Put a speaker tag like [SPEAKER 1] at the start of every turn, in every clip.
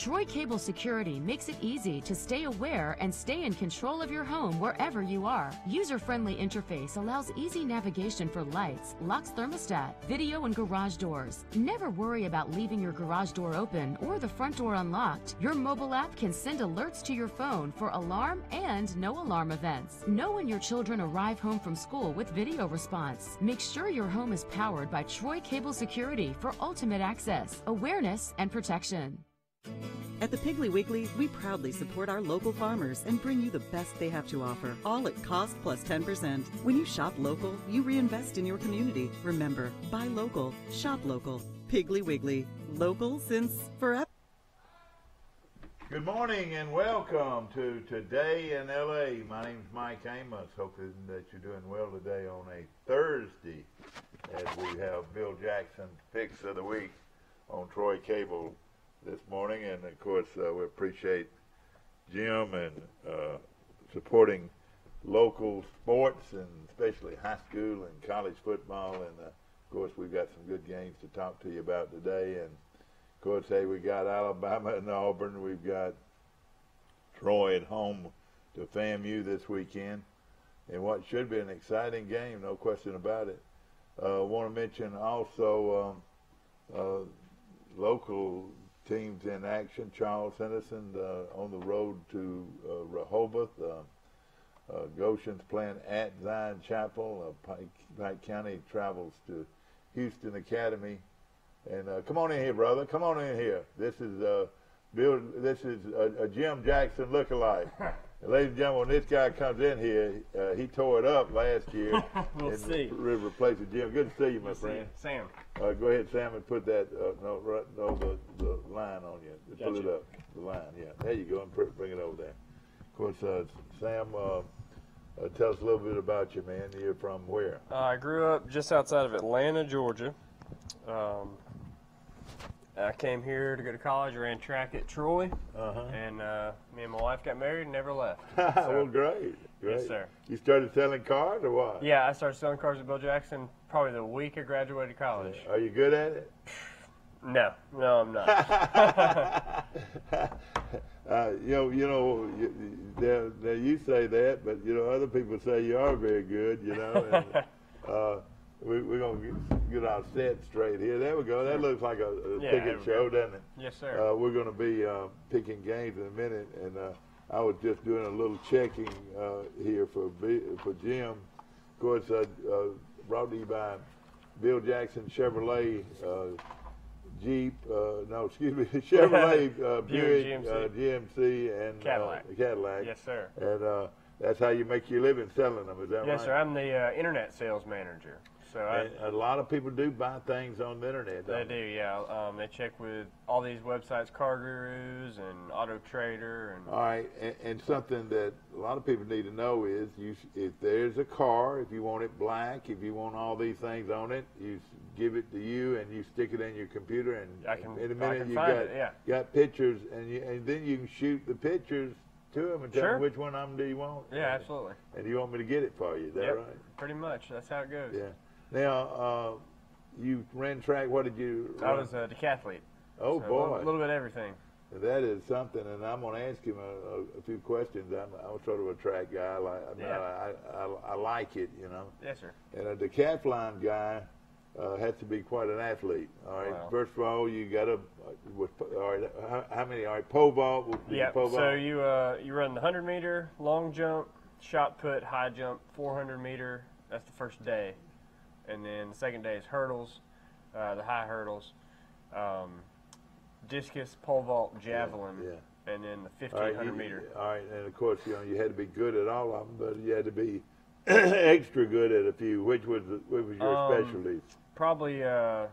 [SPEAKER 1] Troy Cable Security makes it easy to stay aware and stay in control of your home wherever you are. User-friendly interface allows easy navigation for lights, locks thermostat, video and garage doors. Never worry about leaving your garage door open or the front door unlocked. Your mobile app can send alerts to your phone for alarm and no alarm events. Know when your children arrive home from school with video response. Make sure your home is powered by Troy Cable Security for ultimate access, awareness, and protection.
[SPEAKER 2] At the Piggly Wiggly, we proudly support our local farmers and bring you the best they have to offer, all at cost plus 10%. When you shop local, you reinvest in your community. Remember, buy local, shop local. Piggly Wiggly, local since forever.
[SPEAKER 3] Good morning and welcome to Today in LA. My name's Mike Amos. Hoping that you're doing well today on a Thursday as we have Bill Jackson Picks of the Week on Troy Cable this morning. And of course we appreciate Jim and supporting local sports and especially high school and college football. And of course we've got some good games to talk to you about today. And of course, hey, we got Alabama and Auburn. We've got Troy at home to FAMU this weekend. And what should be an exciting game, no question about it. I want to mention also local teams in action. Charles Henderson on the road to Rehoboth. Goshen's playing at Zion Chapel. Pike County travels to Houston Academy. And come on in here, brother. Come on in here. This is Bill. This is a Jim Jackson lookalike. And ladies and gentlemen, when this guy comes in here, he tore it up last year.
[SPEAKER 4] We'll see.
[SPEAKER 3] Replacing Jim. Good to see you, my friend.
[SPEAKER 4] Sam.
[SPEAKER 3] Go ahead, Sam, and put that the line on you. Pull it up. The line. Yeah. There you go. And bring it over there. Of course, Sam. Tell us a little bit about you, man. You're from where?
[SPEAKER 4] I grew up just outside of Atlanta, Georgia. I came here to go to college, ran track at Troy, and me and my wife got married and never left. So,
[SPEAKER 3] well, great.
[SPEAKER 4] Yes, sir.
[SPEAKER 3] You started selling cars or what?
[SPEAKER 4] Yeah, I started selling cars at Bill Jackson probably the week I graduated college.
[SPEAKER 3] Are you good at it?
[SPEAKER 4] No, I'm not.
[SPEAKER 3] You say that, but other people say you are very good. And, we're going to get our set straight here. There we go. That looks like a ticket show, doesn't it?
[SPEAKER 4] Yes, sir.
[SPEAKER 3] We're going to be picking games in a minute, and I was just doing a little checking here for Jim. Of course, brought to you by Bill Jackson Chevrolet Chevrolet Buick GMC and Cadillac.
[SPEAKER 4] Yes, sir.
[SPEAKER 3] And that's how you make your living selling them, is that right?
[SPEAKER 4] Yes, sir. I'm the internet sales manager. So
[SPEAKER 3] a lot of people do buy things on the internet.
[SPEAKER 4] They do, yeah. They check with all these websites, Car Gurus and Auto Trader. And
[SPEAKER 3] all right, and something that a lot of people need to know is, if there's a car, if you want it black, if you want all these things on it, you give it to you and you stick it in your computer, and in a minute you got pictures, and then you can shoot the pictures to them and tell them which one of them do you want.
[SPEAKER 4] Yeah, absolutely.
[SPEAKER 3] And you want me to get it for you, is that right?
[SPEAKER 4] Pretty much. That's how it goes.
[SPEAKER 3] Yeah. Now, you ran track. What did you run?
[SPEAKER 4] I was a decathlete.
[SPEAKER 3] Oh,
[SPEAKER 4] so
[SPEAKER 3] boy.
[SPEAKER 4] A little bit of everything.
[SPEAKER 3] That is something, and I'm going to ask him a few questions. I'm sort of a track guy. I like it,
[SPEAKER 4] Yes, sir.
[SPEAKER 3] And a decathlon guy has to be quite an athlete. All right. Wow. First of all, you got to. All right. How many? All right. Pole vault.
[SPEAKER 4] Yeah. So you run the 100-meter long jump, shot put, high jump, 400-meter. That's the first day, and then the second day is hurdles, the high hurdles, discus, pole vault, javelin, and then the 1,500 meter.
[SPEAKER 3] All right. And of course, you had to be good at all of them, but you had to be extra good at a few. Which was your specialties?
[SPEAKER 4] Probably the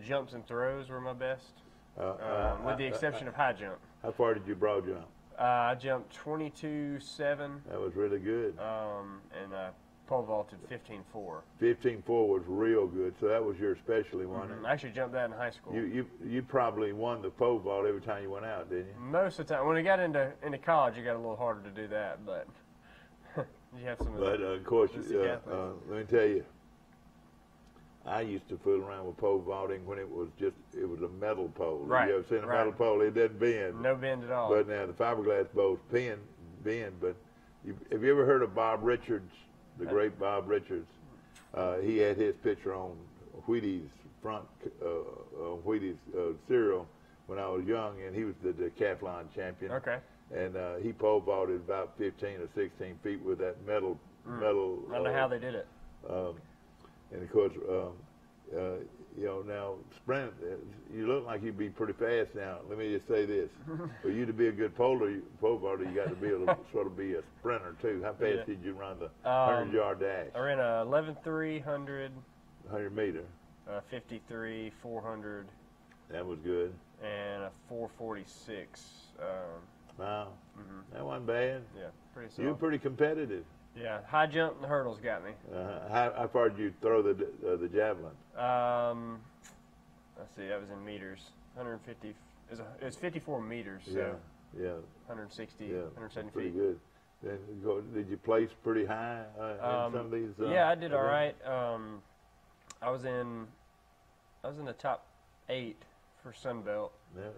[SPEAKER 4] jumps and throws were my best, with the exception of high jump.
[SPEAKER 3] How far did you broad jump?
[SPEAKER 4] I jumped 22.7.
[SPEAKER 3] That was really good.
[SPEAKER 4] And pole vaulted 15.4.
[SPEAKER 3] 15.4 was real good, so that was your specialty, wasn't it?
[SPEAKER 4] I actually jumped that in high school.
[SPEAKER 3] You probably won the pole vault every time you went out, didn't you?
[SPEAKER 4] Most of the time. When I got into college, it got a little harder to do that, but you have some.
[SPEAKER 3] But of course, let me tell you, I used to fool around with pole vaulting when it was a metal pole.
[SPEAKER 4] Right.
[SPEAKER 3] You ever seen a
[SPEAKER 4] Right.
[SPEAKER 3] metal pole? It doesn't bend.
[SPEAKER 4] No bend at all.
[SPEAKER 3] But now the fiberglass bowls bend. But have you ever heard of Bob Richards, the great Bob Richards? He had his picture on Wheaties front, Wheaties cereal when I was young, and he was the decathlon champion.
[SPEAKER 4] Okay.
[SPEAKER 3] And he pole vaulted about 15 or 16 feet with that metal.
[SPEAKER 4] I don't know how they did it.
[SPEAKER 3] And of course, now sprint. You look like you'd be pretty fast now. Let me just say this: for you to be a good pole vaulter, you got to be able to sort of be a sprinter too. How fast did you run the 100-yard dash?
[SPEAKER 4] I ran a 11.3,
[SPEAKER 3] 100 meter.
[SPEAKER 4] 53, 400,
[SPEAKER 3] That was good.
[SPEAKER 4] and a 446.
[SPEAKER 3] Wow, that wasn't bad.
[SPEAKER 4] Yeah, pretty
[SPEAKER 3] You were
[SPEAKER 4] solid.
[SPEAKER 3] pretty competitive.
[SPEAKER 4] Yeah, high jump and hurdles got me.
[SPEAKER 3] How far did you throw the javelin?
[SPEAKER 4] Let's see, that was in meters. 150. It was 54 meters, so
[SPEAKER 3] Yeah,
[SPEAKER 4] 160,
[SPEAKER 3] yeah,
[SPEAKER 4] 170
[SPEAKER 3] pretty
[SPEAKER 4] feet.
[SPEAKER 3] good. Then did you place pretty high in some of these?
[SPEAKER 4] Yeah, I did all
[SPEAKER 3] events?
[SPEAKER 4] right. I was in the top 8 for Sunbelt.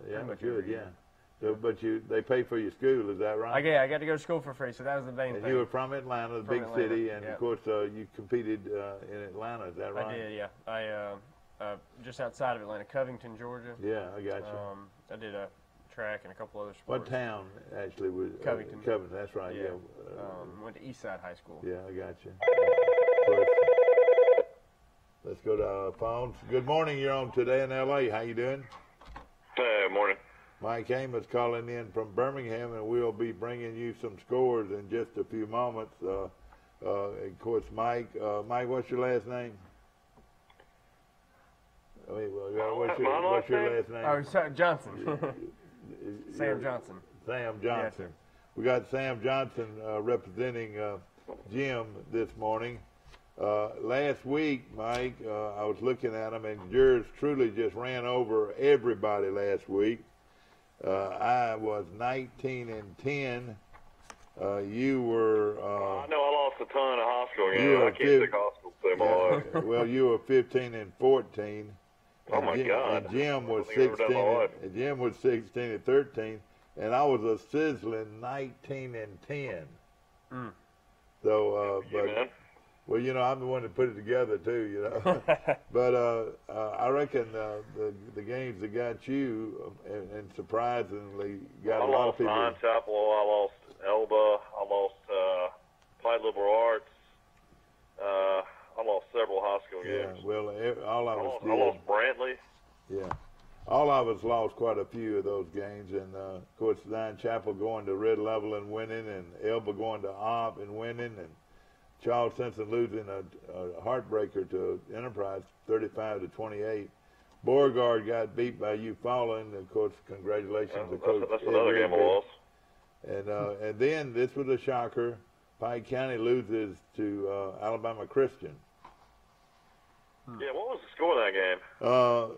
[SPEAKER 3] Yeah,
[SPEAKER 4] much
[SPEAKER 3] good.
[SPEAKER 4] every
[SPEAKER 3] Yeah.
[SPEAKER 4] year.
[SPEAKER 3] So, but they pay for your school, is that right?
[SPEAKER 4] I got to go to school for free, so that was the main
[SPEAKER 3] And
[SPEAKER 4] thing.
[SPEAKER 3] you were from Atlanta, the
[SPEAKER 4] From
[SPEAKER 3] big
[SPEAKER 4] Atlanta,
[SPEAKER 3] city, and
[SPEAKER 4] yeah.
[SPEAKER 3] of course you competed in Atlanta. Is that right?
[SPEAKER 4] I did, yeah. I just outside of Atlanta, Covington, Georgia.
[SPEAKER 3] Yeah, I got you.
[SPEAKER 4] I did a track and a couple other
[SPEAKER 3] What
[SPEAKER 4] sports.
[SPEAKER 3] town actually was?
[SPEAKER 4] Covington.
[SPEAKER 3] Covington. That's right.
[SPEAKER 4] Yeah.
[SPEAKER 3] Yeah.
[SPEAKER 4] Went to Eastside High School.
[SPEAKER 3] Yeah, I got you. Of course. Let's go to our phones. Good morning. You're on Today in L.A. How you doing?
[SPEAKER 5] Hey, morning.
[SPEAKER 3] Mike Amos calling in from Birmingham, and we'll be bringing you some scores in just a few moments. Of course, Mike, what's your last name? What's your last name?
[SPEAKER 4] Oh, Johnson. Sam Johnson.
[SPEAKER 3] Sam
[SPEAKER 4] Yes,
[SPEAKER 3] Johnson.
[SPEAKER 4] sir.
[SPEAKER 3] We got Sam Johnson representing Jim this morning. Last week, Mike, I was looking at them, and yours truly just ran over everybody last week. I was 19-10. You were.
[SPEAKER 5] I know I lost a ton of high school
[SPEAKER 3] You
[SPEAKER 5] games.
[SPEAKER 3] were
[SPEAKER 5] I can't take high school to my life.
[SPEAKER 3] Well, you were 15-14.
[SPEAKER 5] Oh, my God.
[SPEAKER 3] And Jim was
[SPEAKER 5] I don't think I've ever done my life.
[SPEAKER 3] Jim was 16-13, and I was a sizzling 19-10. So,
[SPEAKER 5] Yeah, man.
[SPEAKER 3] well, I'm the one that put it together too, But I reckon the games that got you, and surprisingly got
[SPEAKER 5] I
[SPEAKER 3] a lot of
[SPEAKER 5] lost
[SPEAKER 3] people.
[SPEAKER 5] Nine Chapel. I lost Elba. I lost Applied Liberal Arts. I lost several high school
[SPEAKER 3] Yeah,
[SPEAKER 5] games.
[SPEAKER 3] well, all of us
[SPEAKER 5] I
[SPEAKER 3] did.
[SPEAKER 5] lost Brantley.
[SPEAKER 3] Yeah. All of us lost quite a few of those games, and of course, Zion Chapel going to Red Level and winning, and Elba going to Op and winning, and Charles Simpson losing a heartbreaker to Enterprise, 35-28. Beauregard got beat by Eufaula, and of course, congratulations to Coach.
[SPEAKER 5] That's
[SPEAKER 3] Ed
[SPEAKER 5] another game I
[SPEAKER 3] Redgrave.
[SPEAKER 5] lost.
[SPEAKER 3] And then this was a shocker. Pike County loses to Alabama Christian.
[SPEAKER 5] Yeah, what was the score of that game?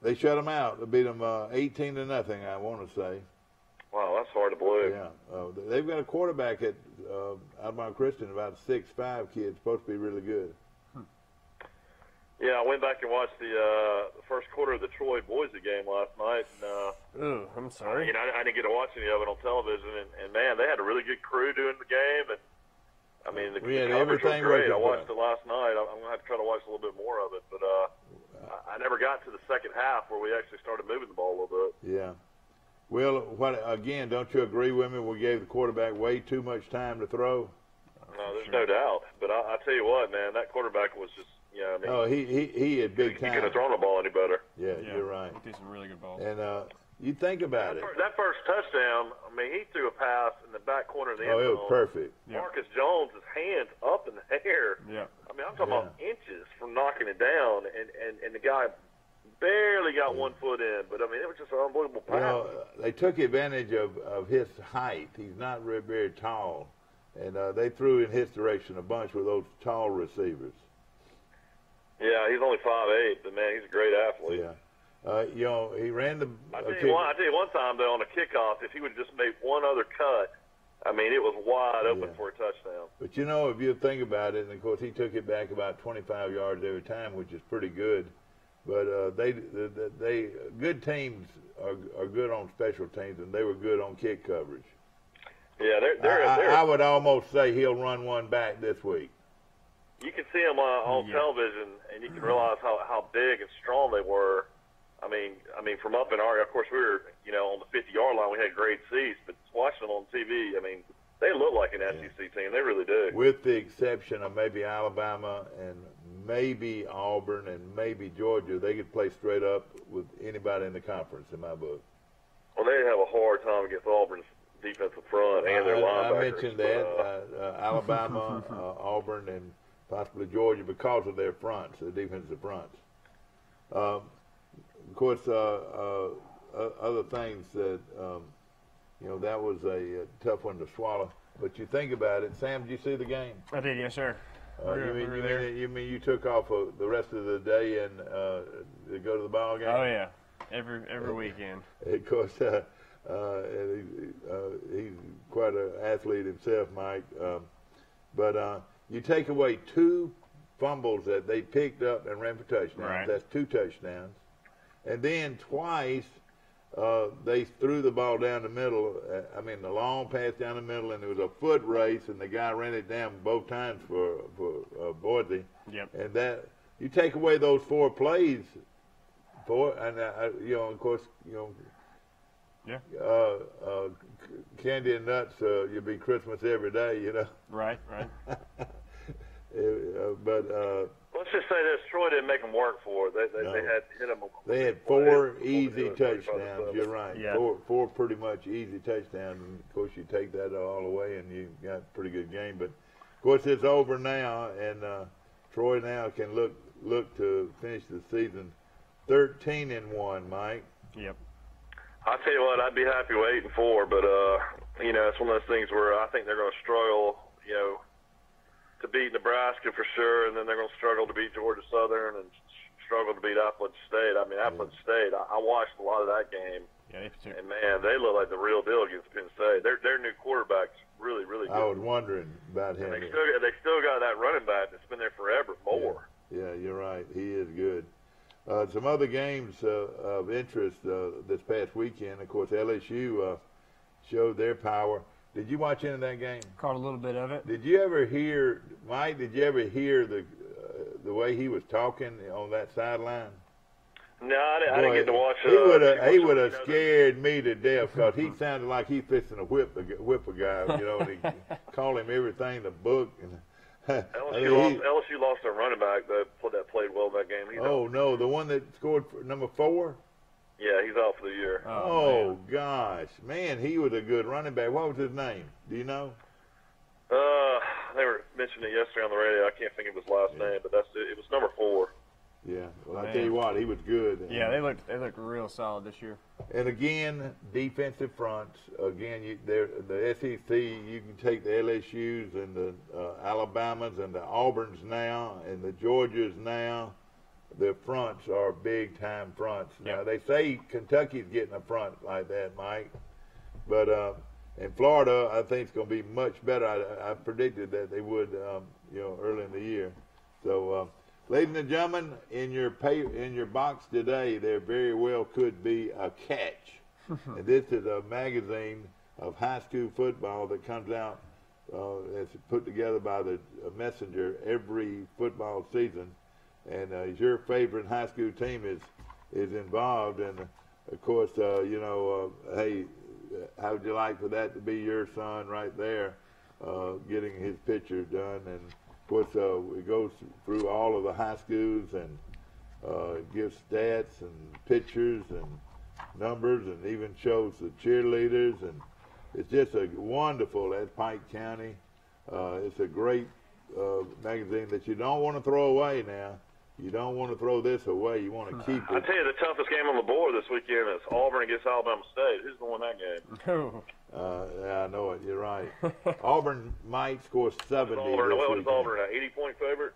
[SPEAKER 3] They shut them out. They beat them 18-0, I want to say.
[SPEAKER 5] Wow, that's hard to believe.
[SPEAKER 3] Yeah, they've got a quarterback at Alabama Christian, about 6'5" kid, supposed to be really good.
[SPEAKER 5] Yeah, I went back and watched the first quarter of the Troy Boise game last night. And,
[SPEAKER 4] Ooh, I'm sorry.
[SPEAKER 5] I didn't get to watch any of it on television, and man, they had a really good crew doing the game, and I mean the
[SPEAKER 3] We had
[SPEAKER 5] coverage was
[SPEAKER 3] everything
[SPEAKER 5] great.
[SPEAKER 3] working
[SPEAKER 5] I watched
[SPEAKER 3] for
[SPEAKER 5] it last night. I'm gonna have to try to watch a little bit more of it, but I never got to the second half where we actually started moving the ball a little bit.
[SPEAKER 3] Yeah. Well, again, don't you agree with me? We gave the quarterback way too much time to throw.
[SPEAKER 5] No, there's no doubt. But I tell you what, man, that quarterback was just, I mean,
[SPEAKER 3] Oh, he had big
[SPEAKER 5] he couldn't
[SPEAKER 3] time.
[SPEAKER 5] have thrown the ball any better.
[SPEAKER 3] Yeah, you're right.
[SPEAKER 4] He threw some really good balls.
[SPEAKER 3] And you think about it.
[SPEAKER 5] That first touchdown, I mean, he threw a pass in the back corner of the end
[SPEAKER 3] Oh, it
[SPEAKER 5] zone.
[SPEAKER 3] was perfect.
[SPEAKER 4] Yeah.
[SPEAKER 5] Marcus Jones' hands up in the air.
[SPEAKER 4] Yeah.
[SPEAKER 5] I mean, I'm talking about inches from knocking it down, and the guy barely got 1 foot in. But, I mean, it was just an unbelievable pass.
[SPEAKER 3] Well, they took advantage of his height. He's not very, very tall. And they threw in his direction a bunch with those tall receivers.
[SPEAKER 5] Yeah, he's only 5'8", but, man, he's a great athlete.
[SPEAKER 3] Yeah. He ran the
[SPEAKER 5] I tell you one time, though, on a kickoff, if he would have just made one other cut, I mean, it was wide open for a touchdown.
[SPEAKER 3] But you know, if you think about it, and of course he took it back about 25 yards every time, which is pretty good. But they good teams are good on special teams, and they were good on kick coverage.
[SPEAKER 5] Yeah,
[SPEAKER 3] I would almost say he'll run one back this week.
[SPEAKER 5] You can see them on television, and you can realize how big and strong they were. I mean, from up in our, of course, we were, on the 50-yard line. We had great seats, but watching them on TV, I mean, they look like an SEC team. They really do.
[SPEAKER 3] With the exception of maybe Alabama and maybe Auburn and maybe Georgia, they could play straight up with anybody in the conference, in my book.
[SPEAKER 5] Well, they have a hard time against Auburn's defensive front and their linebackers.
[SPEAKER 3] I mentioned that Alabama, Auburn, and possibly Georgia because of their fronts, the defensive fronts. Of course, other things that that was a tough one to swallow. But you think about it, Sam. Did you see the game?
[SPEAKER 4] I did, yes, sir.
[SPEAKER 3] You mean you took off the rest of the day and to go to the ball game?
[SPEAKER 4] Oh yeah, every weekend.
[SPEAKER 3] Of course, he's quite an athlete himself, Mike. But you take away 2 fumbles that they picked up and ran for touchdowns.
[SPEAKER 4] Right.
[SPEAKER 3] That's 2 touchdowns. And then twice they threw the ball down the middle. The long pass down the middle, and there was a foot race, and the guy ran it down both times for Boise.
[SPEAKER 4] Yep. And
[SPEAKER 3] that you take away those 4 plays, of course,
[SPEAKER 4] yeah.
[SPEAKER 3] Candy and nuts, you'll be Christmas every day,
[SPEAKER 4] Right.
[SPEAKER 3] But
[SPEAKER 5] let's just say this: Troy didn't make them work for it. They had hit them.
[SPEAKER 3] They had 4 easy touchdowns. You're right.
[SPEAKER 4] Yeah.
[SPEAKER 3] 4 pretty much easy touchdowns. And of course, you take that all away, and you got a pretty good game. But of course, it's over now, and Troy now can look to finish the season 13-1. Mike.
[SPEAKER 4] Yep.
[SPEAKER 5] I tell you what, I'd be happy with 8-4, but it's one of those things where I think they're going to struggle, to beat Nebraska for sure, and then they're going to struggle to beat Georgia Southern and struggle to beat Appalachian State. I mean, Appalachian State, I watched a lot of that game, and man, they look like the real deal against Penn State. Their new quarterback's really, really good.
[SPEAKER 3] I was wondering about him.
[SPEAKER 5] And they still got that running back that's been there forever. More.
[SPEAKER 3] Yeah, you're right. He is good. Some other games of interest this past weekend. Of course, LSU showed their power. Did you watch any of that game?
[SPEAKER 4] Caught a little bit of it.
[SPEAKER 3] Did you ever hear, Mike? Did you ever hear the way he was talking on that sideline?
[SPEAKER 5] No, I didn't get to watch it.
[SPEAKER 3] He would have scared me to death because he sounded like he's fixing to whip a guy. And he called him everything, the book. And
[SPEAKER 5] LSU lost their running back that played well that game.
[SPEAKER 3] No, the one that scored for number 4.
[SPEAKER 5] Yeah, he's out for the year.
[SPEAKER 3] Oh gosh, man, he was a good running back. What was his name? Do you know?
[SPEAKER 5] They were mentioning it yesterday on the radio. I can't think of his last name, but it was number 4.
[SPEAKER 3] Yeah, well, I tell you what, he was good.
[SPEAKER 4] Yeah, they looked real solid this year.
[SPEAKER 3] And again, defensive fronts. Again, the SEC. You can take the LSU's and the Alabamas and the Auburns now and the Georgias now. The fronts are big-time fronts. Now, they say Kentucky's getting a front like that, Mike. But in Florida, I think it's going to be much better. I predicted that they would, early in the year. So, ladies and gentlemen, in your box today, there very well could be a catch. And this is a magazine of high school football that comes out. It's put together by the Messenger every football season. And your favorite high school team is involved, and of course, hey, how would you like for that to be your son right there, getting his picture done? And of course, it goes through all of the high schools and gives stats and pictures and numbers, and even shows the cheerleaders, and it's just a wonderful. That's Pike County. It's a great magazine that you don't want to throw away now. You don't want to throw this away. You want to keep it.
[SPEAKER 5] I tell you, the toughest game on the board this weekend is Auburn against Alabama State. Who's going to win that game?
[SPEAKER 3] Yeah, I know it. You're right. Auburn might score 70
[SPEAKER 5] What is Auburn, an 80-point favorite?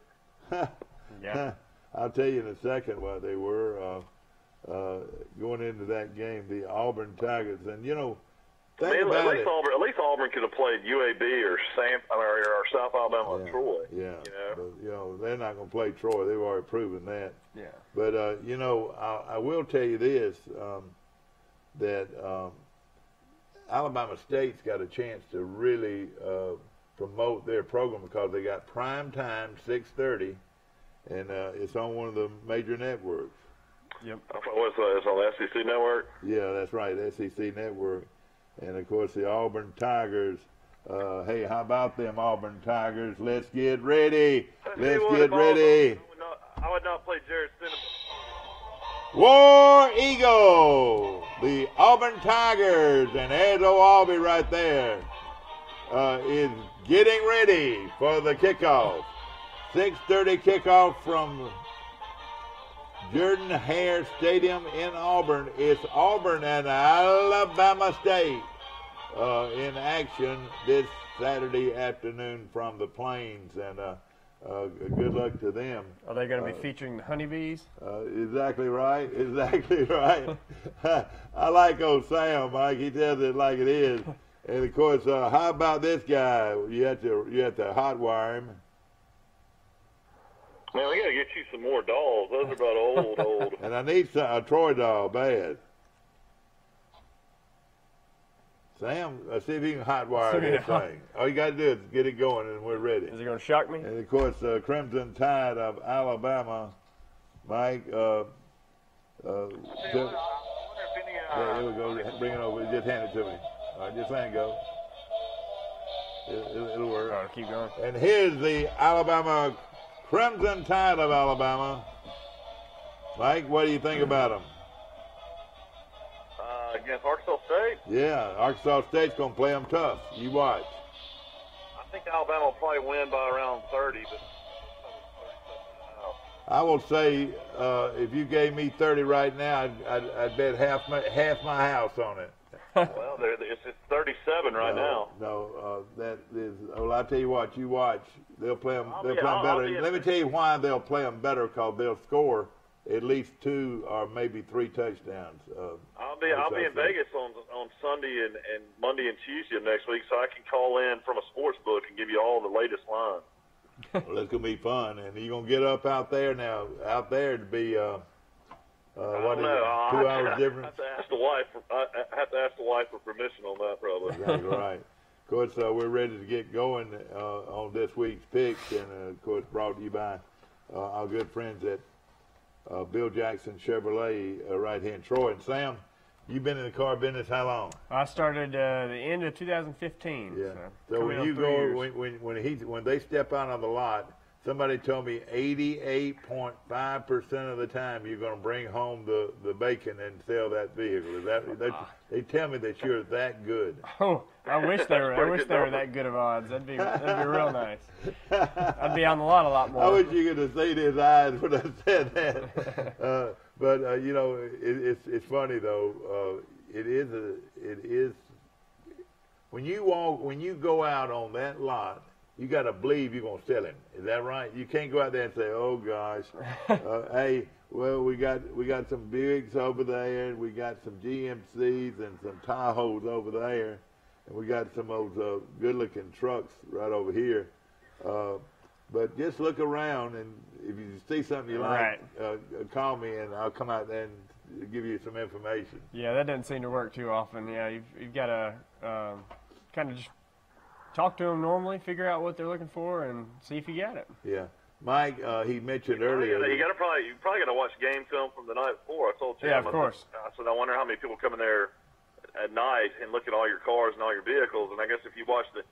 [SPEAKER 4] Yeah.
[SPEAKER 3] I'll tell you in a second what they were going into that game, the Auburn Tigers. And, Think
[SPEAKER 5] at
[SPEAKER 3] about
[SPEAKER 5] least
[SPEAKER 3] it.
[SPEAKER 5] Auburn could have played UAB or South Alabama or Troy.
[SPEAKER 3] Yeah,
[SPEAKER 5] You know?
[SPEAKER 3] but, they're not going to play Troy. They've already proven that.
[SPEAKER 4] Yeah.
[SPEAKER 3] But I will tell you this: that Alabama State's got a chance to really promote their program because they got prime time 6:30, and it's on one of the major networks.
[SPEAKER 4] Yep.
[SPEAKER 5] It's on the SEC network.
[SPEAKER 3] Yeah, that's right, SEC network, and of course the Auburn Tigers. Hey, how about them Auburn Tigers? Let's get ready. Let's get ready.
[SPEAKER 5] I would not play Jared Cinnamon.
[SPEAKER 3] War Eagle, the Auburn Tigers, and there's Owabi right there, is getting ready for the kickoff. 6:30 kickoff from Jordan-Hare Stadium in Auburn. It's Auburn and Alabama State in action this Saturday afternoon from the Plains, and good luck to them.
[SPEAKER 4] Are they going to be featuring the honeybees?
[SPEAKER 3] Exactly right. Exactly right. I like old Sam, Mike. He tells it like it is. And of course, how about this guy? You have to hot wire him.
[SPEAKER 5] Man, we got to get you some more dolls. Those are about old.
[SPEAKER 3] And I need a Troy doll bad. Sam, see if you can hot wire this thing. All you got to do is get it going, and we're ready.
[SPEAKER 4] Is it going to shock me?
[SPEAKER 3] And of course, Crimson Tide of Alabama, Mike.
[SPEAKER 5] I wonder if any.
[SPEAKER 3] Yeah, here we go. Bring it over. Just hand it to me. All right, just let it go. It'll work.
[SPEAKER 4] All right, keep going.
[SPEAKER 3] And here's the Alabama Crimson Tide of Alabama. Mike, what do you think about them?
[SPEAKER 5] Against Arkansas State?
[SPEAKER 3] Yeah, Arkansas State's going to play them tough. You watch.
[SPEAKER 5] I think Alabama will probably win by around 30, but
[SPEAKER 3] I will say, if you gave me 30 right now, I'd bet half my house on it.
[SPEAKER 5] well, it's 37 right now.
[SPEAKER 3] No, that is. Well, I tell you what, you watch. They'll play them. They'll play them
[SPEAKER 5] I'll
[SPEAKER 3] better. Let me tell you why they'll play them better. Because they'll score at least 2 or maybe 3 touchdowns.
[SPEAKER 5] I'll be in Vegas on Sunday and Monday and Tuesday of next week, so I can call in from a sports book and give you all the latest lines.
[SPEAKER 3] Well, that's gonna be fun, and you're gonna get up out there now. Out there to be what is it? 2 hours difference.
[SPEAKER 5] I have to ask the wife. I have to ask the wife for permission on that, probably.
[SPEAKER 3] Exactly right. Of course, we're ready to get going on this week's picks, and of course, brought to you by our good friends at Bill Jackson Chevrolet right here in Troy. And Sam, you've been in the car business how long?
[SPEAKER 4] I started the end of 2015.
[SPEAKER 3] Yeah. So when you go, when they step out on the lot, somebody told me 88.5% of the time you're going to bring home the bacon and sell that vehicle. Is that they tell me that you're that good?
[SPEAKER 4] Oh, I wish they were. I wish they were that good of odds. That'd be real nice. I'd be on the lot a lot more.
[SPEAKER 3] I wish you could have seen his eyes when I said that. But it's funny though. It is when you go out on that lot. You got to believe you're going to sell him. Is that right? You can't go out there and say, "Oh gosh, hey, well we got some Buicks over there, and we got some GMCs and some Tahoes over there, and we got some of those good-looking trucks right over here." But just look around, and if you see something you like, call me, and I'll come out there and give you some information.
[SPEAKER 4] Yeah, that doesn't seem to work too often. Yeah, you've got to kind of just talk to them normally, figure out what they're looking for, and see if you got it.
[SPEAKER 3] Yeah, Mike, he mentioned earlier.
[SPEAKER 5] You probably got to watch game film from the night before. I told you.
[SPEAKER 4] Yeah, of course.
[SPEAKER 5] I said I wonder how many people come in there at night and look at all your cars and all your vehicles. And I guess if you watch the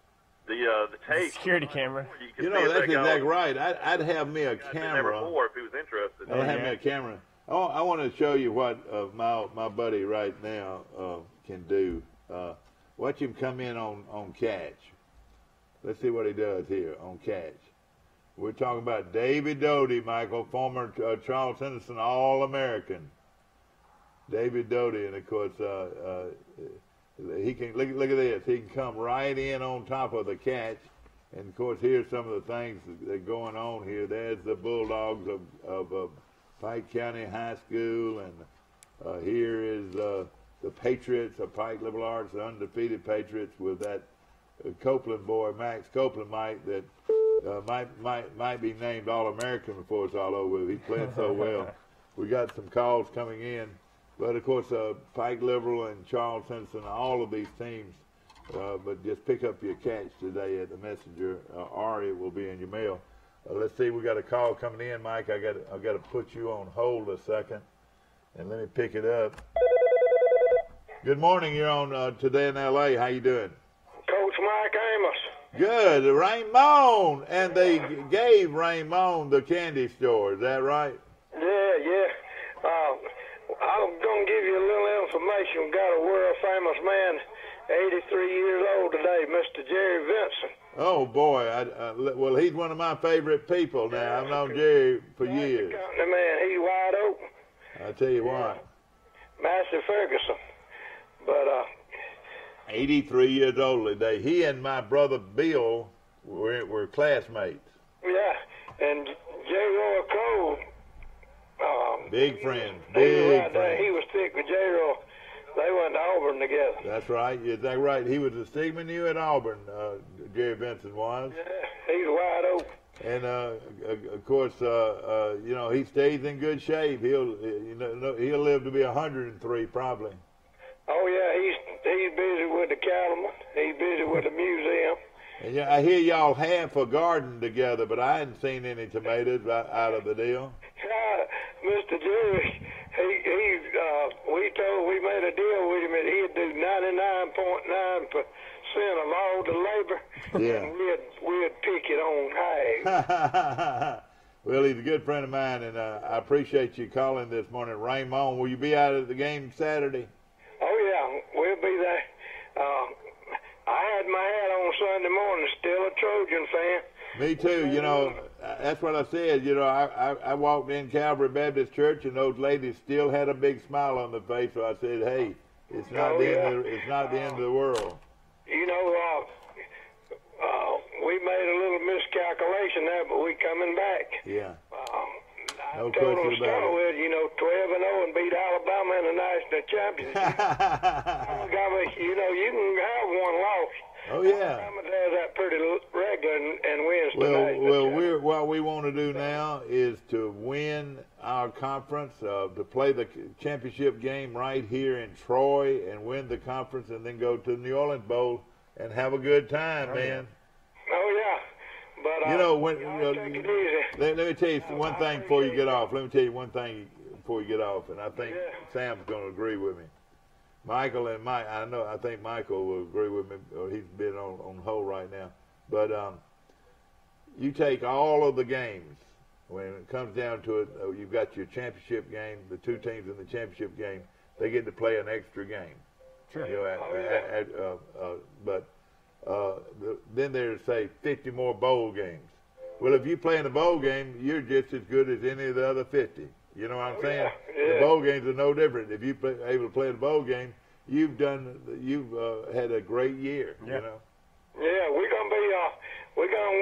[SPEAKER 5] tape,
[SPEAKER 4] security camera.
[SPEAKER 3] You know, that's exactly right. I'd have me a camera.
[SPEAKER 5] Before, if he was interested.
[SPEAKER 3] I'd have me a camera. I want to show you what my buddy right now can do. Watch him come in on catch. Let's see what he does here on catch. We're talking about David Doty, Michael, former Charles Henderson All-American. David Doty, and of course, he can look at this. He can come right in on top of the catch, and of course, here's some of the things that are going on here. There's the Bulldogs of Pike County High School, and here is the Patriots of Pike Liberal Arts, the undefeated Patriots, with that Copeland boy, Max Copeland, that might be named All-American before it's all over. He's playing so well. We got some calls coming in, but of course Pike Liberal and Charles Henderson, all of these teams. But just pick up your catch today at the Messenger, or it will be in your mail. Let's see, we got a call coming in, Mike. I got to put you on hold a second, and let me pick it up. Good morning. You're on Today in L.A. How you doing?
[SPEAKER 6] Coach Mike Amos.
[SPEAKER 3] Good, Raymond, and they gave Raymond the candy store. Is that right?
[SPEAKER 6] Yeah. I'm gonna give you a little information. We got a world famous man, 83 years old today, Mr. Jerry Vincent.
[SPEAKER 3] Oh boy, well, he's one of my favorite people now. I've known Jerry for years.
[SPEAKER 6] The man, he's wide open.
[SPEAKER 3] I tell you what.
[SPEAKER 6] Massey Ferguson, but
[SPEAKER 3] 83 years old today. He and my brother Bill were classmates.
[SPEAKER 6] Yeah, and J. Roy Cole.
[SPEAKER 3] Big friends.
[SPEAKER 6] He was thick with J. Roy. They went to Auburn together.
[SPEAKER 3] That's right. Is that right? He was a Stigman U at Auburn, Jerry Benson was.
[SPEAKER 6] Yeah, he's wide open.
[SPEAKER 3] And of course, he stays in good shape. He'll live to be 103 probably.
[SPEAKER 6] Oh yeah, he's busy with the cattlemen. He's busy with the museum.
[SPEAKER 3] And yeah, I hear y'all half a garden together, but I hadn't seen any tomatoes out of the deal.
[SPEAKER 6] Mr. Jerry, we made a deal with him that he'd do 99.9% of all the labor,
[SPEAKER 3] yeah.
[SPEAKER 6] and we'd pick it on hay.
[SPEAKER 3] Well, he's a good friend of mine, and I appreciate you calling this morning. Raymond, will you be out at the game Saturday?
[SPEAKER 6] Oh, yeah, we'll be there. I had my hat on Sunday morning, still a Trojan fan.
[SPEAKER 3] Me too. That's what I said. I walked in Calvary Baptist Church, and those ladies still had a big smile on their face. So I said, "Hey, it's not the end of the world."
[SPEAKER 6] We made a little miscalculation there, but we coming back.
[SPEAKER 3] Yeah.
[SPEAKER 6] I
[SPEAKER 3] No
[SPEAKER 6] told them
[SPEAKER 3] question
[SPEAKER 6] to start
[SPEAKER 3] about
[SPEAKER 6] with, 12-0 and beat Alabama in the national championship. You can have one loss.
[SPEAKER 3] Oh yeah.
[SPEAKER 6] Alabama does that pretty regular and wins the national
[SPEAKER 3] Well, what we want to do now is to win our conference, to play the championship game right here in Troy and win the conference, and then go to the New Orleans Bowl and have a good time, man.
[SPEAKER 6] Oh yeah. But take it easy.
[SPEAKER 3] Let me tell you one thing before you get off. And I think Sam's going to agree with me. Michael and Mike, I think Michael will agree with me. He's been on hold right now. But you take all of the games. When it comes down to it, you've got your championship game. The two teams in the championship game, they get to play an extra game.
[SPEAKER 4] Sure.
[SPEAKER 3] Then there's, say, 50 more bowl games. Well, if you play in a bowl game, you're just as good as any of the other 50. You know what I'm saying?
[SPEAKER 6] Yeah.
[SPEAKER 3] The bowl games are no different. If you're able to play in a bowl game, you've had a great year.
[SPEAKER 4] Yeah.
[SPEAKER 3] You know.
[SPEAKER 6] Yeah, we're gonna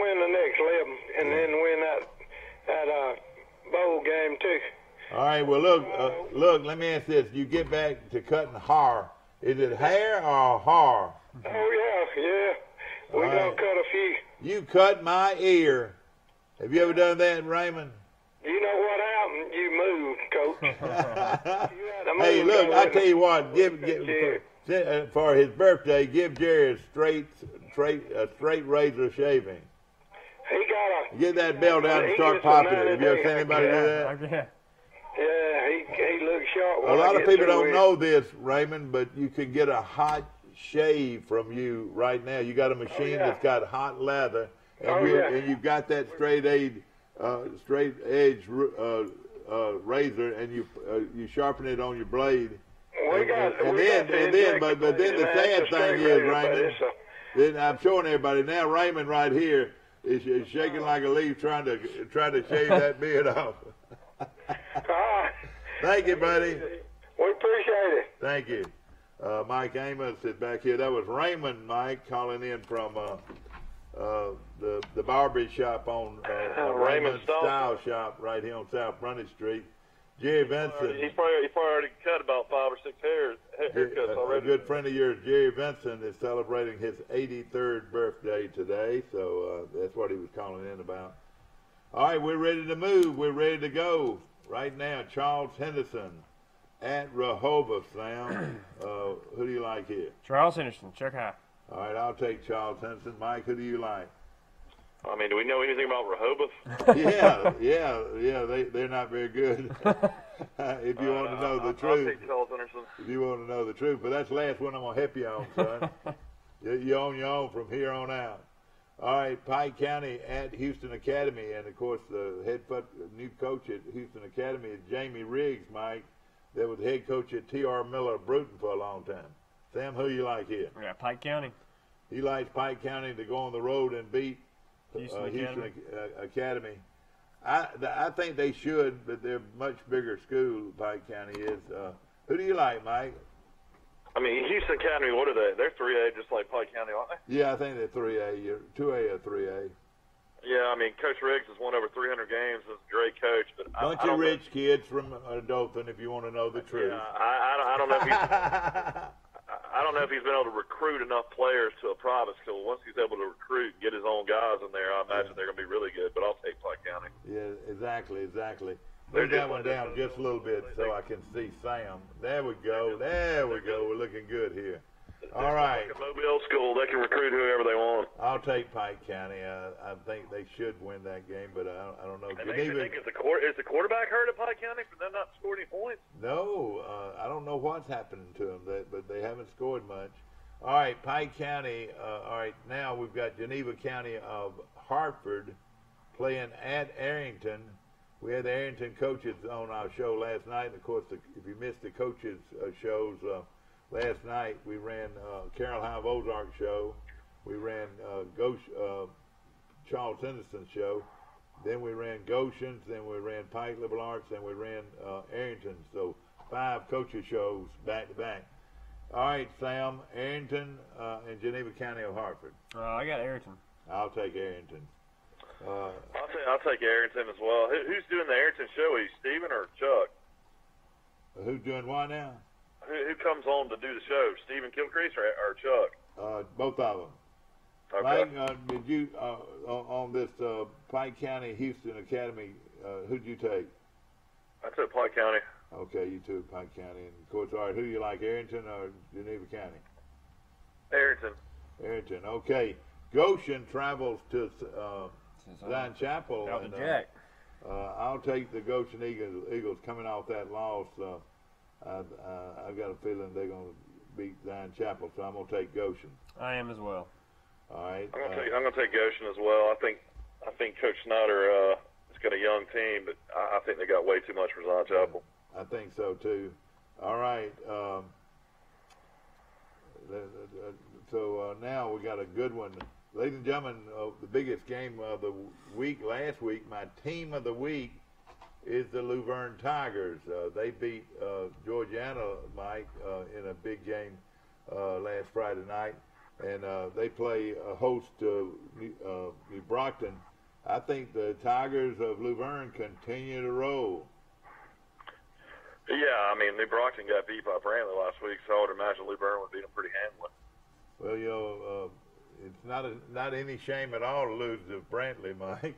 [SPEAKER 6] win the next 11 and then win that bowl game too.
[SPEAKER 3] All right. Well, look. Let me ask this: you get back to cutting hair. Is it hair or har?
[SPEAKER 6] Oh yeah. We're gonna cut a few.
[SPEAKER 3] You cut my ear. Have you ever done that, Raymond?
[SPEAKER 6] You know what happened? You moved, Coach.
[SPEAKER 3] Hey, look, I tell you what. For his birthday, give Jerry a straight razor shaving.
[SPEAKER 6] He got
[SPEAKER 3] Get that belt out and start popping it. Have you ever seen anybody do that?
[SPEAKER 6] Yeah, he looks sharp.
[SPEAKER 3] A lot of people don't know this, Raymond, but you can get a hot shave from you right now. You got a machine that's got hot leather, and you've got that straight edge razor, and you sharpen it on your blade. But then the sad thing is, Raymond, then I'm showing everybody now. Raymond right here is shaking like a leaf, trying to shave that beard off. Thank you, buddy.
[SPEAKER 6] We appreciate it.
[SPEAKER 3] Thank you. Mike Amos is back here. That was Raymond, Mike, calling in from the barber shop on Raymond Style Shop right here on South Brunny Street. Jerry Vincent.
[SPEAKER 5] He's probably already cut about 5 or 6 haircuts already.
[SPEAKER 3] A good friend of yours, Jerry Vincent, is celebrating his 83rd birthday today, so that's what he was calling in about. All right, we're ready to move. We're ready to go. Right now, Charles Henderson at Rehoboth, Sam. Who do you like here?
[SPEAKER 4] Charles Henderson, Chuck High.
[SPEAKER 3] All right, I'll take Charles Henderson. Mike, who do you like?
[SPEAKER 5] I mean, do we know anything about Rehoboth?
[SPEAKER 3] yeah, they're not very good. If you want to know the truth.
[SPEAKER 5] I'll take Charles Henderson.
[SPEAKER 3] If you want to know the truth. But that's the last one I'm going to help you on, son. You're on your own from here on out. All right, Pike County at Houston Academy. And, of course, the new coach at Houston Academy is Jamie Riggs, Mike. That was the head coach at T.R. Miller Bruton for a long time. Sam, who you like here?
[SPEAKER 4] Yeah, Pike County.
[SPEAKER 3] He likes Pike County to go on the road and beat
[SPEAKER 4] Houston
[SPEAKER 3] Academy. I think they should, but they're a much bigger school, Pike County is. Who do you like, Mike?
[SPEAKER 5] I mean, Houston Academy, what are they? They're 3A, just like Pike County, aren't they?
[SPEAKER 3] Yeah, I think they're 3A. You're 2A or 3A.
[SPEAKER 5] Yeah, I mean, Coach Riggs has won over 300 games. Is a great coach, but
[SPEAKER 3] bunch of rich kids from Dothan, if you want to know the truth.
[SPEAKER 5] Yeah, I don't know if I don't know if he's been able to recruit enough players to a private school. Once he's able to recruit and get his own guys in there, I imagine they're going to be really good. But I'll take Pike County.
[SPEAKER 3] Yeah, exactly. Move that one down just a little bit so I can see Sam. There we go. We're looking good here. All right.
[SPEAKER 5] Like a Mobile school, they can recruit whoever they want.
[SPEAKER 3] I'll take Pike County. I think they should win that game, but I don't know.
[SPEAKER 5] And is the quarterback hurt at Pike County for them not to score any points?
[SPEAKER 3] No, I don't know what's happening to them, but they haven't scored much. All right, Pike County. All right, now we've got Geneva County of Hartford playing at Arrington. We had the Arrington coaches on our show last night. And of course, if you missed the coaches' shows last night, we ran Carroll High of Ozark show. We ran Charles Henderson's show. Then we ran Goshen's. Then we ran Pike Liberal Arts. Then we ran Arrington's. So 5 coaches shows back to back. All right, Sam, Arrington and Geneva County of Hartford.
[SPEAKER 4] I got Arrington.
[SPEAKER 3] I'll take Arrington.
[SPEAKER 5] I'll take Arrington as well. Who's doing the Arrington show? Is Stephen or Chuck?
[SPEAKER 3] Who's doing what now?
[SPEAKER 5] Who comes on to do the show? Stephen Kilcrease or Chuck?
[SPEAKER 3] Both of them.
[SPEAKER 5] Okay.
[SPEAKER 3] Mike, did you on this Pike County Houston Academy? Who'd you take?
[SPEAKER 5] I took Pike County.
[SPEAKER 3] Okay, you took Pike County, and of course, all right. Who do you like, Arrington or Geneva County?
[SPEAKER 5] Arrington.
[SPEAKER 3] Arrington. Okay. Goshen travels to Zion Chapel.
[SPEAKER 4] And, Jack.
[SPEAKER 3] I'll take the Goshen Eagles coming off that loss. I've got a feeling they're going to beat Zion Chapel, so I'm going to take Goshen.
[SPEAKER 4] I am as well.
[SPEAKER 3] All right.
[SPEAKER 5] I'm going to take Goshen as well. I think Coach Snyder has got a young team, but I think they got way too much for Zion Chapel.
[SPEAKER 3] I think so too. All right. So now we got a good one. Ladies and gentlemen, the biggest game of the week last week, my team of the week is the Luverne Tigers. They beat Georgiana, Mike, in a big game last Friday night. And they play a host to New Brockton. I think the Tigers of Luverne continue to roll.
[SPEAKER 5] Yeah, I mean, New Brockton got beat by Brantley last week, so I would imagine Luverne would beat them pretty handily.
[SPEAKER 3] Well, you know, it's not any shame at all to lose to Brantley, Mike.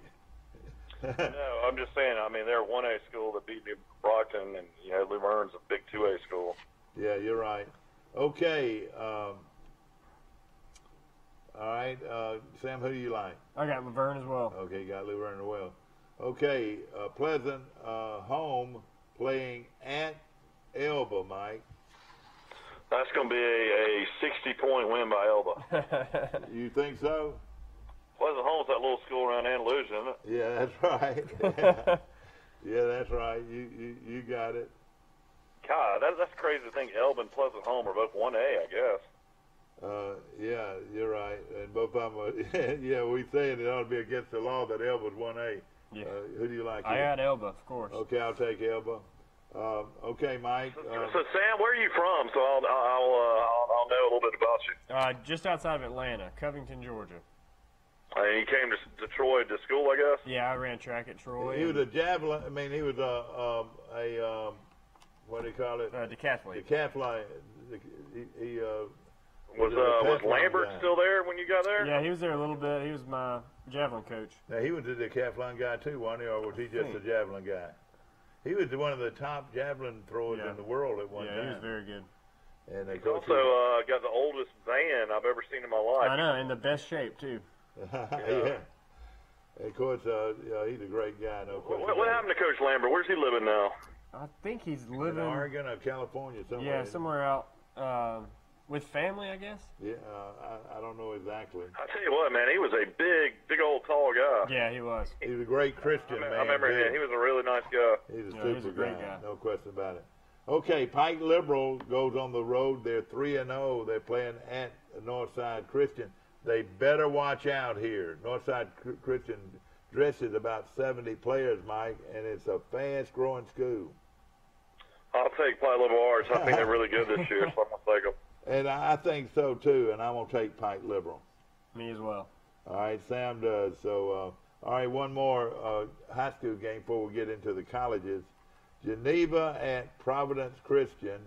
[SPEAKER 5] No, I'm just saying, I mean, they're a 1A school that beat New Brockton, and, you know, Luverne's a big 2A school.
[SPEAKER 3] Yeah, you're right. Okay. All right. Sam, who do you like?
[SPEAKER 4] I got Luverne as well.
[SPEAKER 3] Okay, got Luverne as well. Okay, Pleasant home playing at Elba, Mike.
[SPEAKER 5] That's going to be a 60-point win by Elba.
[SPEAKER 3] You think so?
[SPEAKER 5] Pleasant Home's that little school around Andalusia, isn't it?
[SPEAKER 3] Yeah, that's right. Yeah, that's right. You got it.
[SPEAKER 5] God, that's crazy to think Elba and Pleasant Home are both 1A, I guess.
[SPEAKER 3] Yeah, you're right. And both of them are, yeah, we saying it ought to be against the law that Elba's 1A.
[SPEAKER 4] Yeah.
[SPEAKER 3] Who do you like?
[SPEAKER 4] I got Elba, of course.
[SPEAKER 3] Okay, I'll take Elba. Okay, Mike.
[SPEAKER 5] So Sam, where are you from? So I'll know a little bit about you.
[SPEAKER 4] Just outside of Atlanta, Covington, Georgia.
[SPEAKER 5] And he came to Troy to school, I guess.
[SPEAKER 4] Yeah, I ran track at Troy.
[SPEAKER 3] He was a javelin. I mean, he was a what do you call it?
[SPEAKER 4] Decathlete.
[SPEAKER 3] Decathlete. He
[SPEAKER 5] was Lambert
[SPEAKER 3] guy.
[SPEAKER 5] still there when you got there?
[SPEAKER 4] Yeah, he was there a little bit. He was my javelin coach.
[SPEAKER 3] Now, he was a decathlon guy too, wasn't he? Or was he just a javelin guy? He was one of the top javelin throwers in the world at one time.
[SPEAKER 4] Yeah, he was very good.
[SPEAKER 3] And
[SPEAKER 5] he's also got the oldest van I've ever seen in my life.
[SPEAKER 4] I know, in the best shape too.
[SPEAKER 3] Yeah. Of course, he's a great guy. No question.
[SPEAKER 5] What happened to Coach Lambert? Where's he living now?
[SPEAKER 4] I think he's living
[SPEAKER 3] in Oregon or California somewhere.
[SPEAKER 4] Yeah, somewhere out with family, I guess.
[SPEAKER 3] Yeah, I don't know exactly.
[SPEAKER 5] I tell you what, man, he was a big old tall guy.
[SPEAKER 4] Yeah, he was.
[SPEAKER 3] He was a great Christian man.
[SPEAKER 5] I remember him. He was a really nice guy.
[SPEAKER 3] He's a super guy. No question about it. Okay, Pike Liberal goes on the road. They're 3-0. They're playing at Northside Christian. They better watch out here. Northside Christian dresses about 70 players, Mike, and it's a fast-growing school.
[SPEAKER 5] I'll take Pike Liberal Arts. I think they're really good this year, so I'm going to take them.
[SPEAKER 3] And I think so, too, and I'm going to take Pike Liberal.
[SPEAKER 4] Me as well.
[SPEAKER 3] All right, Sam does. So, all right, one more high school game before we get into the colleges. Geneva at Providence Christian,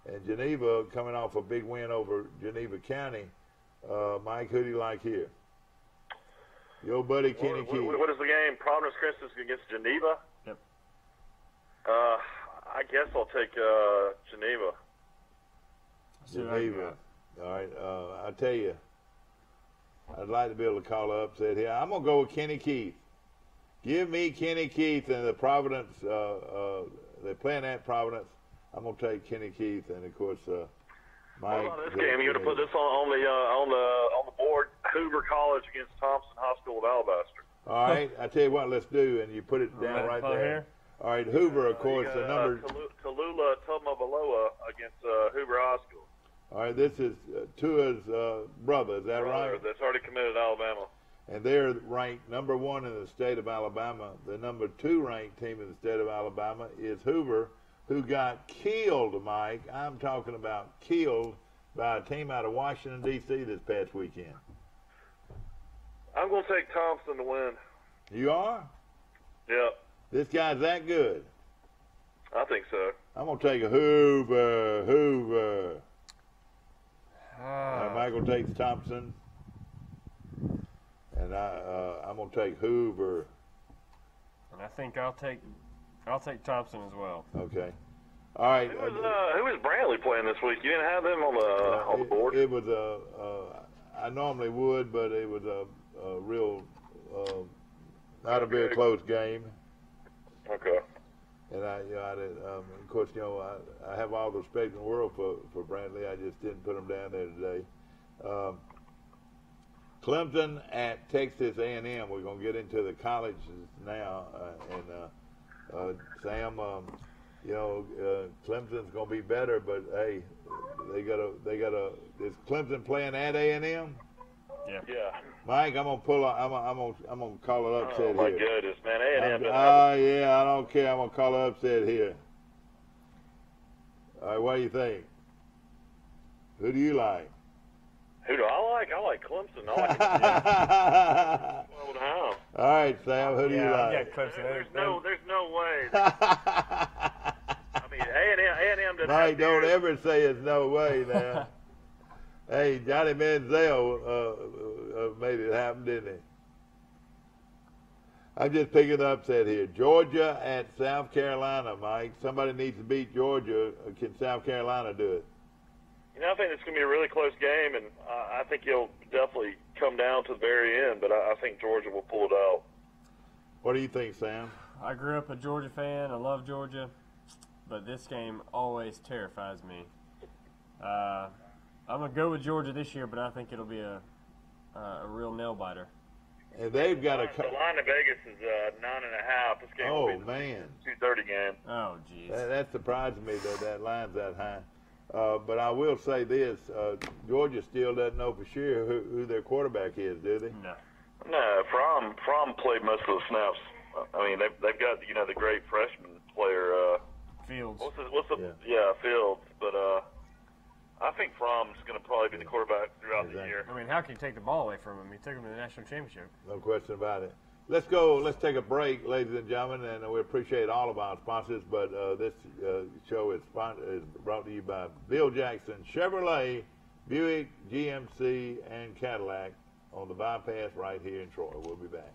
[SPEAKER 3] and Geneva coming off a big win over Geneva County. Mike, who do you like here? Your buddy Kenny Keith.
[SPEAKER 5] What is the game? Providence Christian against Geneva?
[SPEAKER 4] Yep.
[SPEAKER 5] I guess I'll take Geneva.
[SPEAKER 3] Geneva. All right. I tell you, I'd like to be able to call an upset here. I'm going to go with Kenny Keith. Give me Kenny Keith and the Providence. They're playing at Providence. I'm going to take Kenny Keith, and of course, Mike.
[SPEAKER 5] What about this game? You're going to put this on the board. Hoover College against Thompson High School of Alabaster.
[SPEAKER 3] All right. I tell you what. Let's do, and you put it down right there.
[SPEAKER 4] Here.
[SPEAKER 3] All right. Hoover, of course, the number.
[SPEAKER 5] Tallulah Tumabaloa against Hoover High School.
[SPEAKER 3] All right. This is Tua's brother. Is that right?
[SPEAKER 5] That's already committed to Alabama.
[SPEAKER 3] And they're ranked number 1 in the state of Alabama. The number 2 ranked team in the state of Alabama is Hoover, who got killed, Mike. I'm talking about killed by a team out of Washington, D.C. this past weekend.
[SPEAKER 5] I'm going to take Thompson to win.
[SPEAKER 3] You are?
[SPEAKER 5] Yeah.
[SPEAKER 3] This guy's that good?
[SPEAKER 5] I think so.
[SPEAKER 3] I'm going to take a Hoover. Michael takes Thompson. And I'm going to take Hoover.
[SPEAKER 4] And I think I'll take Thompson as well.
[SPEAKER 3] Okay. All right.
[SPEAKER 5] Who was Brantley playing this week? You didn't have them on the board?
[SPEAKER 3] It was I normally would, but it was a real, not a very close game.
[SPEAKER 5] Okay.
[SPEAKER 3] And of course, I have all the respect in the world for Brantley. I just didn't put them down there today. Clemson at Texas A&M. We're going to get into the colleges now, and Sam, Clemson's going to be better, but hey, they got a. Is Clemson playing at A&M?
[SPEAKER 4] Yeah.
[SPEAKER 3] Mike, I'm gonna call it upset here.
[SPEAKER 5] Oh my goodness, man! A&M.
[SPEAKER 3] Yeah, I don't care. I'm gonna call it upset here. All right, what do you think? Who do you like?
[SPEAKER 5] Who do I like? I like Clemson. I like Old House.
[SPEAKER 3] All right, Sam. Who do you like?
[SPEAKER 4] Yeah, Clemson.
[SPEAKER 5] There's no way. I mean, A&M doesn't.
[SPEAKER 3] Mike, don't ever say it's no way now. Hey, Johnny Manziel made it happen, didn't he? I'm just picking the upset here. Georgia at South Carolina, Mike. Somebody needs to beat Georgia. Can South Carolina do it?
[SPEAKER 5] I think it's going to be a really close game, and I think it'll definitely come down to the very end, but I think Georgia will pull it out.
[SPEAKER 3] What do you think, Sam?
[SPEAKER 4] I grew up a Georgia fan. I love Georgia, but this game always terrifies me. I'm going to go with Georgia this year, but I think it'll be a real nail-biter.
[SPEAKER 3] And they've got a...
[SPEAKER 5] The line in Vegas is 9.5. This game will be
[SPEAKER 3] man.
[SPEAKER 5] 2:30 game.
[SPEAKER 4] Oh, jeez.
[SPEAKER 3] That surprises me that line's that high. But I will say this, Georgia still doesn't know for sure who their quarterback is, do they?
[SPEAKER 5] No, Fromm played most of the snaps. I mean, they've got the great freshman player
[SPEAKER 4] Fields.
[SPEAKER 5] Fields, but I think Fromm's going to probably be the quarterback throughout the
[SPEAKER 3] Exactly.
[SPEAKER 5] year.
[SPEAKER 4] I mean, how can you take the ball away from him? He took him to the national championship.
[SPEAKER 3] No question about it. Let's go. Let's take a break, ladies and gentlemen, and we appreciate all of our sponsors. But this show is brought to you by Bill Jackson Chevrolet, Buick, GMC, and Cadillac on the bypass right here in Troy. We'll be back.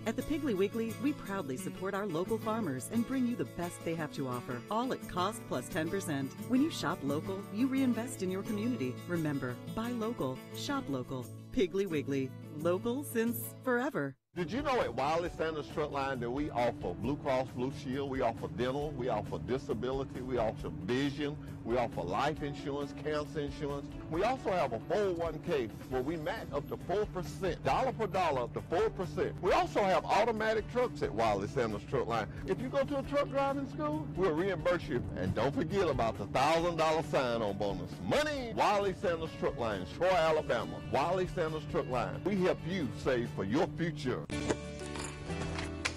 [SPEAKER 2] At the Piggly Wiggly, we proudly support our local farmers and bring you the best they have to offer, all at cost plus 10%. When you shop local, you reinvest in your community. Remember, buy local, shop local. Piggly Wiggly, local since forever.
[SPEAKER 7] Did you know at Wiley Sanders Truck Line that we offer Blue Cross Blue Shield, we offer dental, we offer disability, we offer vision, we offer life insurance, cancer insurance. We also have a 401k where we match up to 4%, dollar per dollar up to 4%. We also have automatic trucks at Wiley Sanders Truck Line. If you go to a truck driving school, we'll reimburse you. And don't forget about the $1,000 sign-on bonus. Money! Wiley Sanders Truck Line, Troy, Alabama. Wiley Sanders Truck Line. We help you save for your future.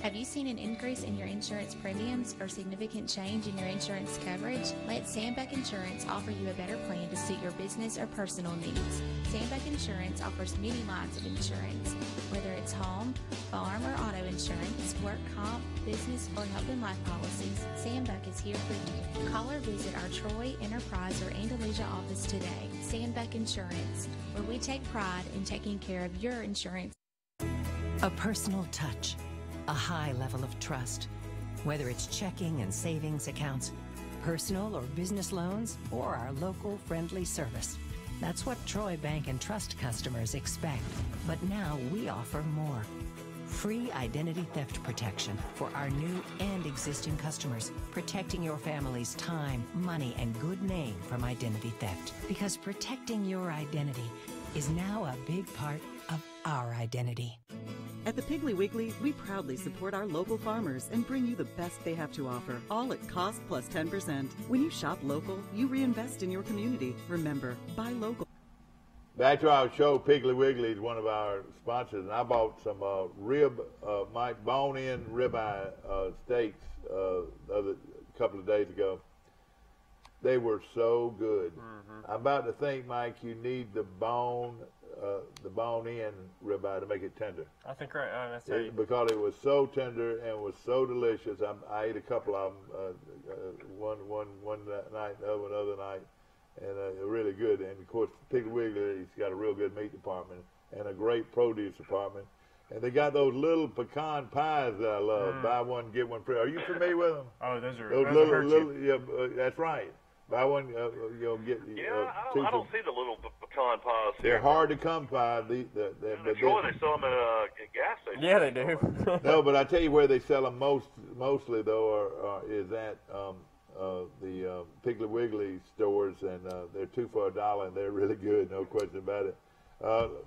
[SPEAKER 8] Have you seen an increase in your insurance premiums or significant change in your insurance coverage? Let Sandbeck Insurance offer you a better plan to suit your business or personal needs. Sandbeck Insurance offers many lines of insurance, whether it's home, farm, or auto insurance, work comp, business, or health and life policies. Sandbeck is here for you. Call or visit our Troy, Enterprise, or Andalusia office today. Sandbeck Insurance, where we take pride in taking care of your insurance.
[SPEAKER 9] A personal touch, a high level of trust. Whether it's checking and savings accounts, personal or business loans, or our local friendly service. That's what Troy Bank and Trust customers expect. But now we offer more. Free identity theft protection for our new and existing customers, protecting your family's time, money, and good name from identity theft. Because protecting your identity is now a big part of our identity.
[SPEAKER 2] At the Piggly Wiggly, we proudly support our local farmers and bring you the best they have to offer, all at cost plus 10%. When you shop local, you reinvest in your community. Remember, buy local.
[SPEAKER 3] Back to our show, Piggly Wiggly is one of our sponsors, and I bought some bone-in ribeye steaks a couple of days ago. They were so good. Mm-hmm. I'm about to think, Mike, you need the bone-in ribeye to make it tender.
[SPEAKER 4] I think right.
[SPEAKER 3] Because it was so tender and was so delicious. I ate a couple of them, one night, another night, and they're really good. And of course, Piggly Wiggly, he's got a real good meat department and a great produce department. And they got those little pecan pies that I love. Buy one, get one free. Are you familiar with them?
[SPEAKER 4] Oh, those
[SPEAKER 3] little yeah, that's right. Buy one, get.
[SPEAKER 5] I don't see the little pecan pies here.
[SPEAKER 3] They're hard to come by.
[SPEAKER 5] They sell them at gas stations.
[SPEAKER 4] Yeah, they do.
[SPEAKER 3] No, but I tell you where they sell them mostly though is at the Piggly Wiggly stores, and they're 2 for $1, and they're really good, no question about it.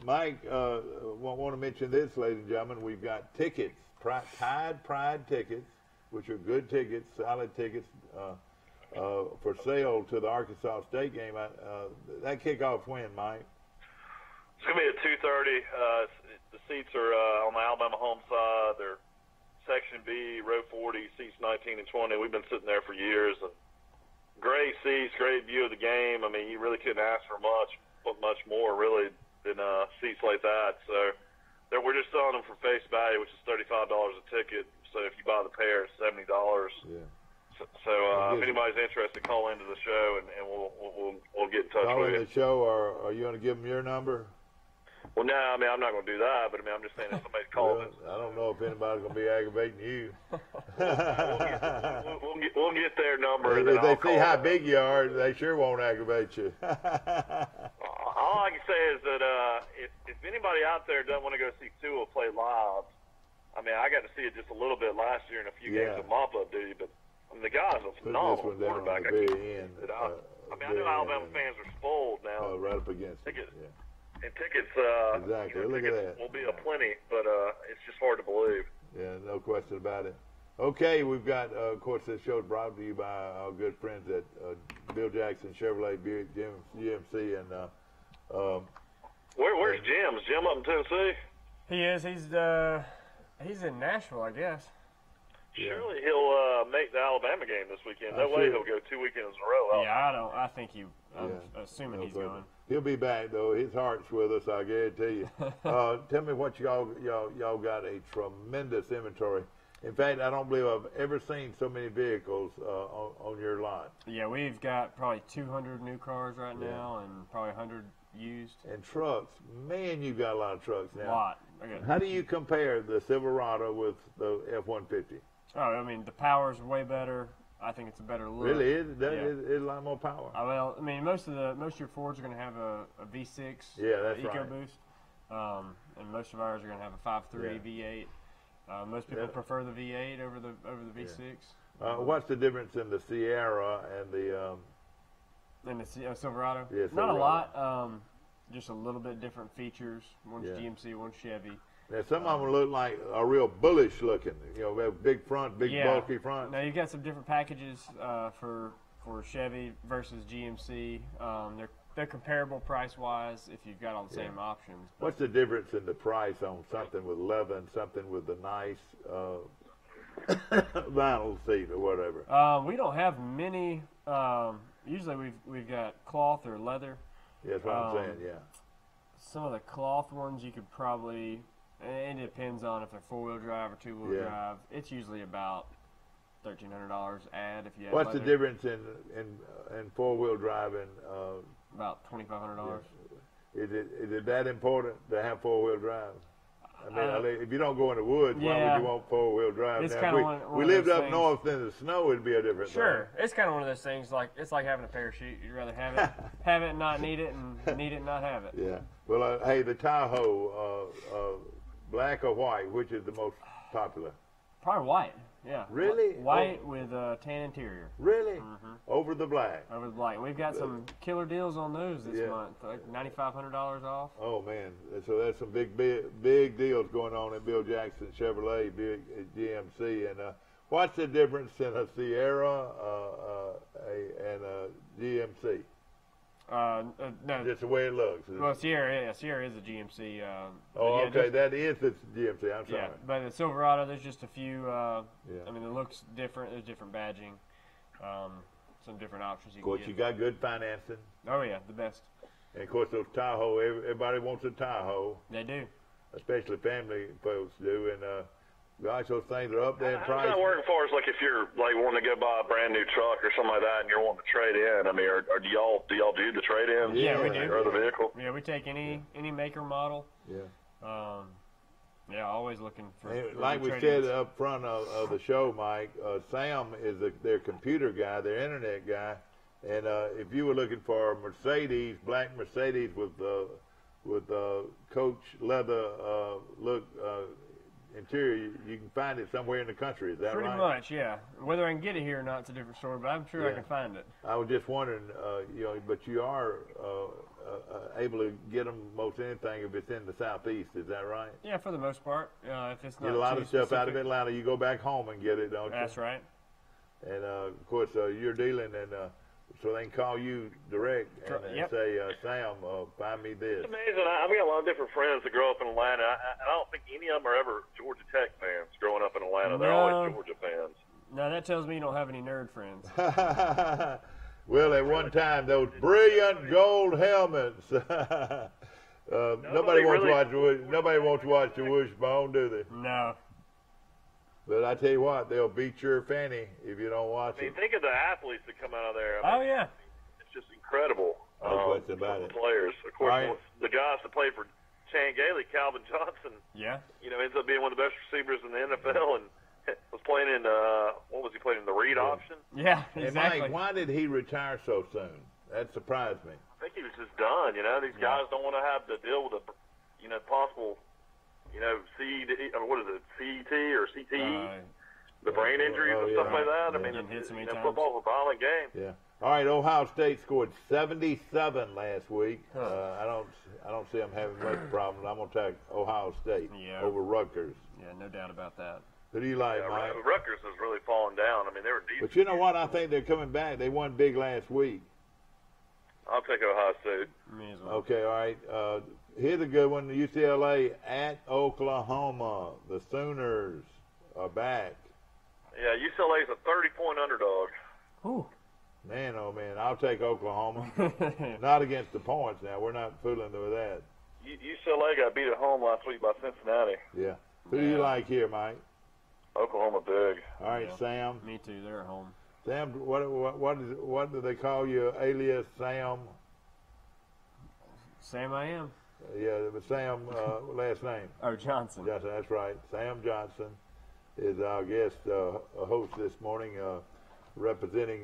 [SPEAKER 3] Mike, want to mention this, ladies and gentlemen. We've got tickets, Tide Pride tickets, which are good tickets, solid tickets. For sale to the Arkansas State game. That kickoff when, Mike?
[SPEAKER 5] It's going to be at 2:30. The seats are on the Alabama home side. They're Section B, row 40, seats 19 and 20. We've been sitting there for years. And great seats, great view of the game. I mean, you really couldn't ask for much more, really, than seats like that. So we're just selling them for face value, which is $35 a ticket. So if you buy the pair, it's $70. Yeah. So if anybody's interested, call into the show, and we'll get in touch with you.
[SPEAKER 3] Call in the show, or are you going to give them your number?
[SPEAKER 5] Well, no, I mean, I'm not going to do that, but I mean, I'm just saying if somebody's calling.
[SPEAKER 3] I don't know if anybody's going to be aggravating you.
[SPEAKER 5] we'll get their number.
[SPEAKER 3] If they see how big you are, they sure won't aggravate you.
[SPEAKER 5] All I can say is that if anybody out there doesn't want to go see Tua play live, I mean, I got to see it just a little bit last year in a few games of mop-up duty, but I mean, the guy's a phenomenal quarterback. I know Alabama fans are spoiled now.
[SPEAKER 3] Right up against it.
[SPEAKER 5] And tickets,
[SPEAKER 3] exactly. Look
[SPEAKER 5] tickets
[SPEAKER 3] at that.
[SPEAKER 5] will be aplenty, but it's just hard to believe.
[SPEAKER 3] Yeah, no question about it. Okay, we've got, of course, this show is brought to you by our good friends at Bill Jackson Chevrolet, Buick, GMC, and
[SPEAKER 5] where's Jim? Is Jim up in Tennessee?
[SPEAKER 4] He is. He's in Nashville, I guess.
[SPEAKER 5] surely he'll make the Alabama game this weekend. No way he'll go 2 weekends in a row.
[SPEAKER 4] Yeah, I think I'm assuming he's going.
[SPEAKER 3] He'll be back though. His heart's with us, I guarantee you. Tell me what y'all got a tremendous inventory. In fact, I don't believe I've ever seen so many vehicles on your lot.
[SPEAKER 4] Yeah, we've got probably 200 new cars right now and probably 100 used.
[SPEAKER 3] And trucks, man, you've got a lot of trucks now.
[SPEAKER 4] A lot.
[SPEAKER 3] How do you compare the Silverado with the F-150?
[SPEAKER 4] Oh, I mean, the power's way better. I think it's a better look.
[SPEAKER 3] Really is? It's a lot more power.
[SPEAKER 4] Well, I mean, most of your Fords are going to have a V6 EcoBoost, and most of ours are going to have a 5.3 V8. Most people prefer the V8 over the V6.
[SPEAKER 3] What's the difference in the Sierra and the
[SPEAKER 4] Silverado?
[SPEAKER 3] Yeah,
[SPEAKER 4] Not a lot. Just a little bit different features. One's GMC, one's Chevy.
[SPEAKER 3] Now, some of them look like a real bullish looking. You know, we have big front, bulky front.
[SPEAKER 4] Now, you've got some different packages for Chevy versus GMC. They're comparable price-wise if you've got all the same options.
[SPEAKER 3] What's the difference in the price on something with leather and something with the nice vinyl seat or whatever?
[SPEAKER 4] We don't have many. Usually we've got cloth or leather.
[SPEAKER 3] Yeah, that's what I'm saying, yeah.
[SPEAKER 4] Some of the cloth ones you could probably, it depends on if they're four-wheel drive or two-wheel drive. It's usually about $1,300 add if you add
[SPEAKER 3] What's
[SPEAKER 4] leather.
[SPEAKER 3] the difference in four-wheel drive and
[SPEAKER 4] about $2,500.
[SPEAKER 3] Is it that important to have four-wheel drive? I mean, if you don't go in the woods, why would you want four-wheel drive?
[SPEAKER 4] It's
[SPEAKER 3] now, if we lived up north in the snow, it'd be a different thing.
[SPEAKER 4] Sure, it's kind of one of those things. It's like having a parachute. You'd rather have it, and not need it, and need it and not have it.
[SPEAKER 3] Yeah. Well, hey, the Tahoe, black or white, which is the most popular?
[SPEAKER 4] Probably white. Yeah.
[SPEAKER 3] Really?
[SPEAKER 4] White with a tan interior.
[SPEAKER 3] Really? Over the black?
[SPEAKER 4] Over the black. We've got some killer deals on those this month, like $9,500 off.
[SPEAKER 3] Oh, man. So that's some big deals going on at Bill Jackson Chevrolet, GMC. And what's the difference in a Sierra and a GMC?
[SPEAKER 4] No.
[SPEAKER 3] Just the way it looks.
[SPEAKER 4] Well, Sierra is a GMC.
[SPEAKER 3] Okay, that is the GMC. I'm sorry.
[SPEAKER 4] Yeah, but the Silverado, there's just a few. I mean, it looks different. There's different badging, some different options you can get.
[SPEAKER 3] Of course, you got good financing.
[SPEAKER 4] Oh yeah, the best.
[SPEAKER 3] And of course, those Tahoe. Everybody wants a Tahoe.
[SPEAKER 4] They do.
[SPEAKER 3] Especially family folks do, and gosh, those things are up there in price.
[SPEAKER 5] How's that working for us? Like if you're like wanting to go buy a brand new truck or something like that, and you're wanting to trade in. I mean, or do y'all do the trade in?
[SPEAKER 4] Yeah, we do.
[SPEAKER 5] Or the vehicle?
[SPEAKER 4] Yeah, we take any maker model.
[SPEAKER 3] Yeah.
[SPEAKER 4] Yeah, always looking for.
[SPEAKER 3] Like we said up front of the show, Mike, Sam is their computer guy, their internet guy, and if you were looking for a Mercedes, black Mercedes with Coach leather look. Interior, you can find it somewhere in the country. Is that right?
[SPEAKER 4] Pretty much, yeah. Whether I can get it here or not, it's a different story, but I'm sure I can find it.
[SPEAKER 3] I was just wondering, but you are able to get them most anything if it's in the southeast. Is that right?
[SPEAKER 4] Yeah, for the most part. If it's not
[SPEAKER 3] get a lot
[SPEAKER 4] too
[SPEAKER 3] of stuff
[SPEAKER 4] specific.
[SPEAKER 3] out of Atlanta. You go back home and get it, don't you?
[SPEAKER 4] That's right.
[SPEAKER 3] And of course, you're dealing and. So they can call you direct and say, Sam, find me this.
[SPEAKER 5] It's amazing. I've got a lot of different friends that grow up in Atlanta. I don't think any of them are ever Georgia Tech fans growing up in Atlanta. They're always Georgia fans.
[SPEAKER 4] No, that tells me you don't have any nerd friends.
[SPEAKER 3] Well, at one time, those brilliant gold helmets. Nobody wants to watch the Wishbone, do they?
[SPEAKER 4] No.
[SPEAKER 3] But I tell you what, they'll beat your fanny if you don't watch it.
[SPEAKER 5] Think of the athletes that come out of there.
[SPEAKER 4] Yeah.
[SPEAKER 5] It's just incredible.
[SPEAKER 3] No question about it.
[SPEAKER 5] Players. Of course, the guys that played for Chan Gailey, Calvin Johnson, ends up being one of the best receivers in the NFL and was playing in, what was he playing in, the read option?
[SPEAKER 4] Yeah, exactly.
[SPEAKER 3] And Mike, why did he retire so soon? That surprised me.
[SPEAKER 5] I think he was just done. These guys don't want to have to deal with possible what is it, CET or CTE, the brain injuries and stuff like that. I mean, football's a violent game.
[SPEAKER 3] Yeah. All right, Ohio State scored 77 last week. I don't see them having much problem. I'm going to take Ohio State over Rutgers.
[SPEAKER 4] Yeah, no doubt about that.
[SPEAKER 3] Who do you like, Mike?
[SPEAKER 5] Rutgers has really fallen down. I mean, they were decent.
[SPEAKER 3] But you know what? I think they're coming back. They won big last week.
[SPEAKER 5] I'll take Ohio State.
[SPEAKER 4] Me as well.
[SPEAKER 3] Okay, all right. Here's a good one. UCLA at Oklahoma. The Sooners are back.
[SPEAKER 5] Yeah, UCLA's a 30-point underdog.
[SPEAKER 4] Ooh.
[SPEAKER 3] Man, oh man, I'll take Oklahoma. Not against the points now. We're not fooling with that.
[SPEAKER 5] UCLA got beat at home last week by Cincinnati.
[SPEAKER 3] Yeah. Who do you like here, Mike?
[SPEAKER 5] Oklahoma big.
[SPEAKER 3] All right,
[SPEAKER 4] Yeah.
[SPEAKER 3] Sam.
[SPEAKER 4] Me too. They're at home.
[SPEAKER 3] Sam, what do they call you? Alias Sam?
[SPEAKER 4] Sam, I am.
[SPEAKER 3] Yeah, but Sam, last name.
[SPEAKER 4] Oh, Johnson.
[SPEAKER 3] Johnson, that's right. Sam Johnson is our guest host this morning, representing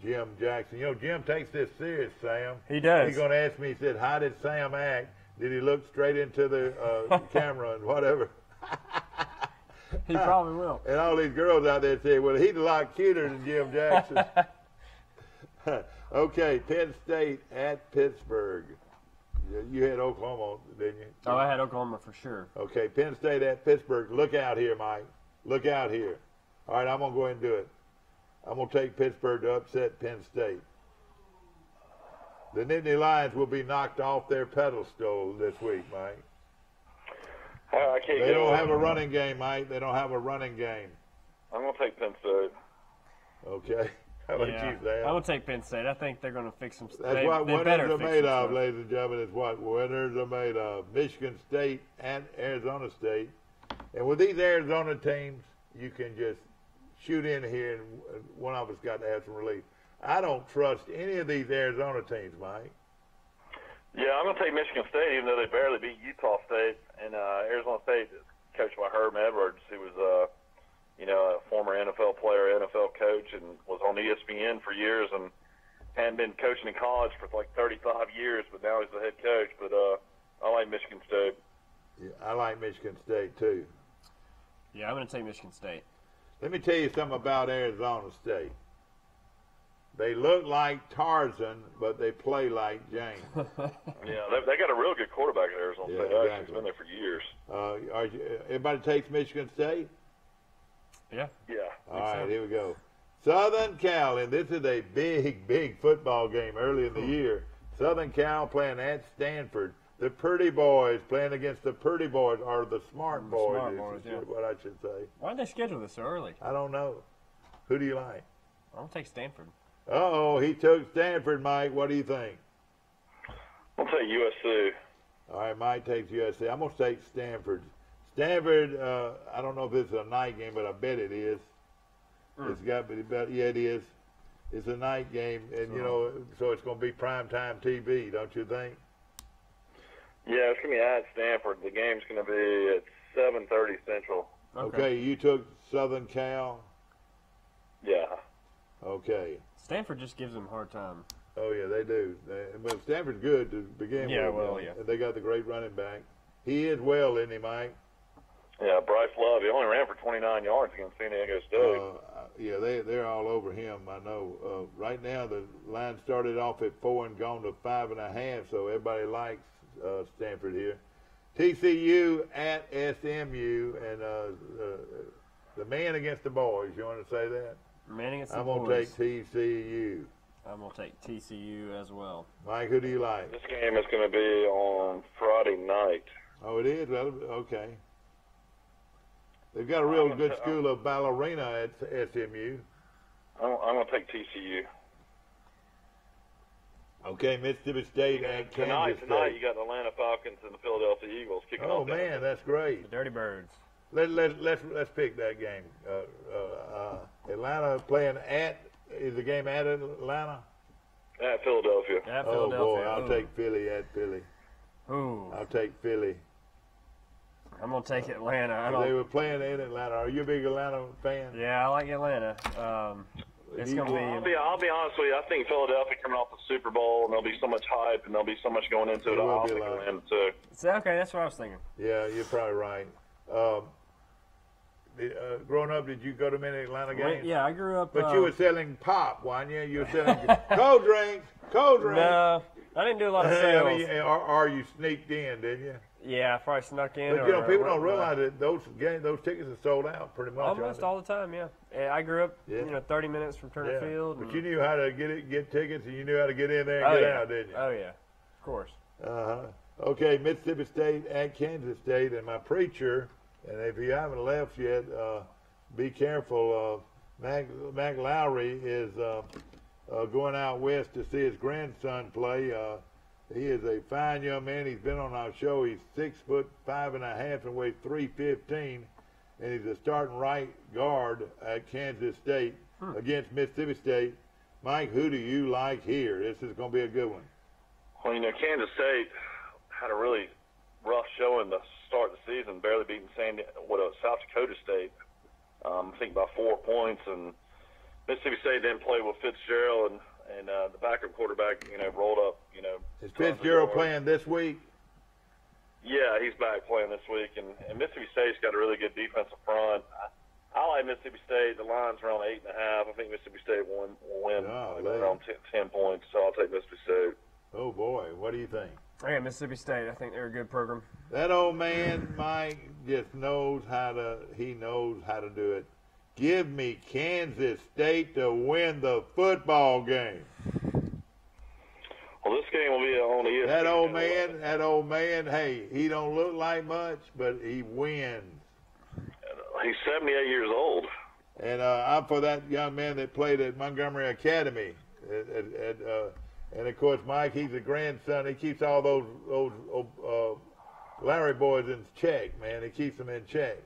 [SPEAKER 3] Jim Jackson. You know, Jim takes this serious, Sam.
[SPEAKER 4] He does.
[SPEAKER 3] He's going to ask me, he said, how did Sam act? Did he look straight into the camera and whatever?
[SPEAKER 4] He probably will.
[SPEAKER 3] And all these girls out there say, well, he's a lot cuter than Jim Jackson. Okay, Penn State at Pittsburgh. You had Oklahoma, didn't you?
[SPEAKER 4] Oh, I had Oklahoma for sure.
[SPEAKER 3] Okay, Penn State at Pittsburgh. Look out here, Mike. Look out here. All right, I'm going to go ahead and do it. I'm going to take Pittsburgh to upset Penn State. The Nittany Lions will be knocked off their pedestal this week, Mike.
[SPEAKER 5] I can't
[SPEAKER 3] They
[SPEAKER 5] get
[SPEAKER 3] don't
[SPEAKER 5] away.
[SPEAKER 3] have a running game, Mike. They don't have a running game.
[SPEAKER 5] I'm going to take Penn State.
[SPEAKER 3] Okay. How about
[SPEAKER 4] Yeah.
[SPEAKER 3] you, Sam?
[SPEAKER 4] I will take Penn State. I think they're going to fix some stuff.
[SPEAKER 3] That's what winners are made of,
[SPEAKER 4] stuff.
[SPEAKER 3] ladies and gentlemen. Is what winners are made of. Michigan State and Arizona State. And with these Arizona teams, you can just shoot in here, and one of us got to have some relief. I don't trust any of these Arizona teams, Mike.
[SPEAKER 5] Yeah, I'm going to take Michigan State, even though they barely beat Utah State. And Arizona State is coached by Herm Edwards, who was a former NFL player, NFL coach, and was on ESPN for years and hadn't been coaching in college for like 35 years, but now he's the head coach. But I like Michigan State.
[SPEAKER 3] Yeah, I like Michigan State, too.
[SPEAKER 4] Yeah, I'm going to take Michigan State.
[SPEAKER 3] Let me tell you something about Arizona State. They look like Tarzan, but they play like James.
[SPEAKER 5] Yeah, they got a real good quarterback at Arizona
[SPEAKER 3] Yeah,
[SPEAKER 5] State. Actually,
[SPEAKER 3] exactly.
[SPEAKER 5] he's been there for years.
[SPEAKER 3] Everybody takes Michigan State?
[SPEAKER 4] Yeah.
[SPEAKER 5] Yeah.
[SPEAKER 3] All right, here we go. Southern Cal, and this is a big, big football game early in the year. Southern Cal playing at Stanford. The Purdy Boys playing against the Purdy Boys, or the Smart Boys,
[SPEAKER 4] Smart
[SPEAKER 3] is
[SPEAKER 4] Boys, yeah.
[SPEAKER 3] what I should say.
[SPEAKER 4] Why did they schedule this so early?
[SPEAKER 3] I don't know. Who do you like?
[SPEAKER 4] I'll take Stanford.
[SPEAKER 3] Uh-oh, he took Stanford, Mike. What do you think?
[SPEAKER 5] I'll take USC.
[SPEAKER 3] All right, Mike takes USC. I'm going to take Stanford. Stanford, I don't know if it's a night game, but I bet it is. It's got to be, yeah, it is. It's a night game, and, so it's going to be primetime TV, don't you think?
[SPEAKER 5] Yeah, it's going to be at Stanford. The game's going to be at 7:30 Central.
[SPEAKER 3] Okay, you took Southern Cal?
[SPEAKER 5] Yeah.
[SPEAKER 3] Okay.
[SPEAKER 4] Stanford just gives them a hard time.
[SPEAKER 3] Oh, yeah, they do. But Stanford's good to begin
[SPEAKER 4] Yeah,
[SPEAKER 3] with.
[SPEAKER 4] well, yeah.
[SPEAKER 3] And they got the great running back. He is well, isn't he, Mike?
[SPEAKER 5] Yeah, Bryce Love. He only ran for 29 yards against San Diego State.
[SPEAKER 3] Yeah, they're all over him, I know. Right now, the line started off at 4 and gone to 5.5, so everybody likes Stanford here. TCU at SMU, and the man against the boys. You want to say that?
[SPEAKER 4] Man against the
[SPEAKER 3] I'm
[SPEAKER 4] boys.
[SPEAKER 3] going to take TCU.
[SPEAKER 4] I'm going to take TCU as well.
[SPEAKER 3] Mike, who do you like?
[SPEAKER 5] This game is going to be on Friday night.
[SPEAKER 3] Oh, it is? Well, okay. They've got a real good school of ballerina at SMU.
[SPEAKER 5] I'm going to take TCU.
[SPEAKER 3] Okay, Mississippi State at Kansas State.
[SPEAKER 5] Tonight you got the Atlanta Falcons and the Philadelphia Eagles kicking off.
[SPEAKER 3] Oh, man, that's great.
[SPEAKER 4] The Dirty Birds.
[SPEAKER 3] Let's pick that game. Atlanta playing is the game at Atlanta?
[SPEAKER 5] At Philadelphia.
[SPEAKER 4] At
[SPEAKER 3] Oh,
[SPEAKER 4] Philadelphia.
[SPEAKER 3] boy, I'll take Philly at Philly.
[SPEAKER 4] Ooh.
[SPEAKER 3] I'll take Philly.
[SPEAKER 4] I'm going to take Atlanta.
[SPEAKER 3] They were playing in Atlanta. Are you a big Atlanta fan?
[SPEAKER 4] Yeah, I like Atlanta. It's going to be...
[SPEAKER 5] I'll be honest with you. I think Philadelphia coming off the Super Bowl, and there'll be so much hype, and there'll be so much going into it. I'll take Atlanta, too.
[SPEAKER 4] Okay, that's what I was thinking.
[SPEAKER 3] Yeah, you're probably right. Growing up, did you go to many Atlanta games?
[SPEAKER 4] Yeah, I grew up...
[SPEAKER 3] But you were selling pop, weren't you? You were selling cold drinks.
[SPEAKER 4] No, I didn't do a lot of sales.
[SPEAKER 3] Or you sneaked in, didn't you?
[SPEAKER 4] Yeah, I probably snuck in.
[SPEAKER 3] But, people don't realize that those tickets are sold out pretty much.
[SPEAKER 4] Almost all the time, yeah. I grew up, 30 minutes from Turner Field.
[SPEAKER 3] But you knew how to get tickets, and you knew how to get in there and get out, didn't you?
[SPEAKER 4] Oh, yeah. Of course.
[SPEAKER 3] Uh-huh. Okay, Mississippi State at Kansas State, and my preacher, and if you haven't left yet, be careful. Mac Lowry is going out west to see his grandson play. He is a fine young man. He's been on our show. He's 6'5.5" and weighs 315, and he's a starting right guard at Kansas State against Mississippi State. Mike, who do you like here? This is going to be a good one.
[SPEAKER 5] Well, Kansas State had a really rough showing to start the season, barely beating South Dakota State. I think by 4 points, and Mississippi State didn't play with Fitzgerald, and the backup quarterback, rolled up,
[SPEAKER 3] Is Fitzgerald playing this week?
[SPEAKER 5] Yeah, he's back playing this week, and Mississippi State's got a really good defensive front. I like Mississippi State. The line's around 8.5. I think Mississipy State will win around 10 points, so I'll take Mississippi State.
[SPEAKER 3] Oh, boy. What do you think?
[SPEAKER 4] Yeah, Mississippi State. I think they're a good program.
[SPEAKER 3] That old man, Mike, just knows how to do it. Give me Kansas State to win the football game.
[SPEAKER 5] Well, this game will be on ESPN.
[SPEAKER 3] That old man, hey, he don't look like much, but he wins.
[SPEAKER 5] He's 78 years old.
[SPEAKER 3] And I'm for that young man that played at Montgomery Academy. And of course, Mike, he's a grandson. He keeps all those Larry boys in check, man. He keeps them in check.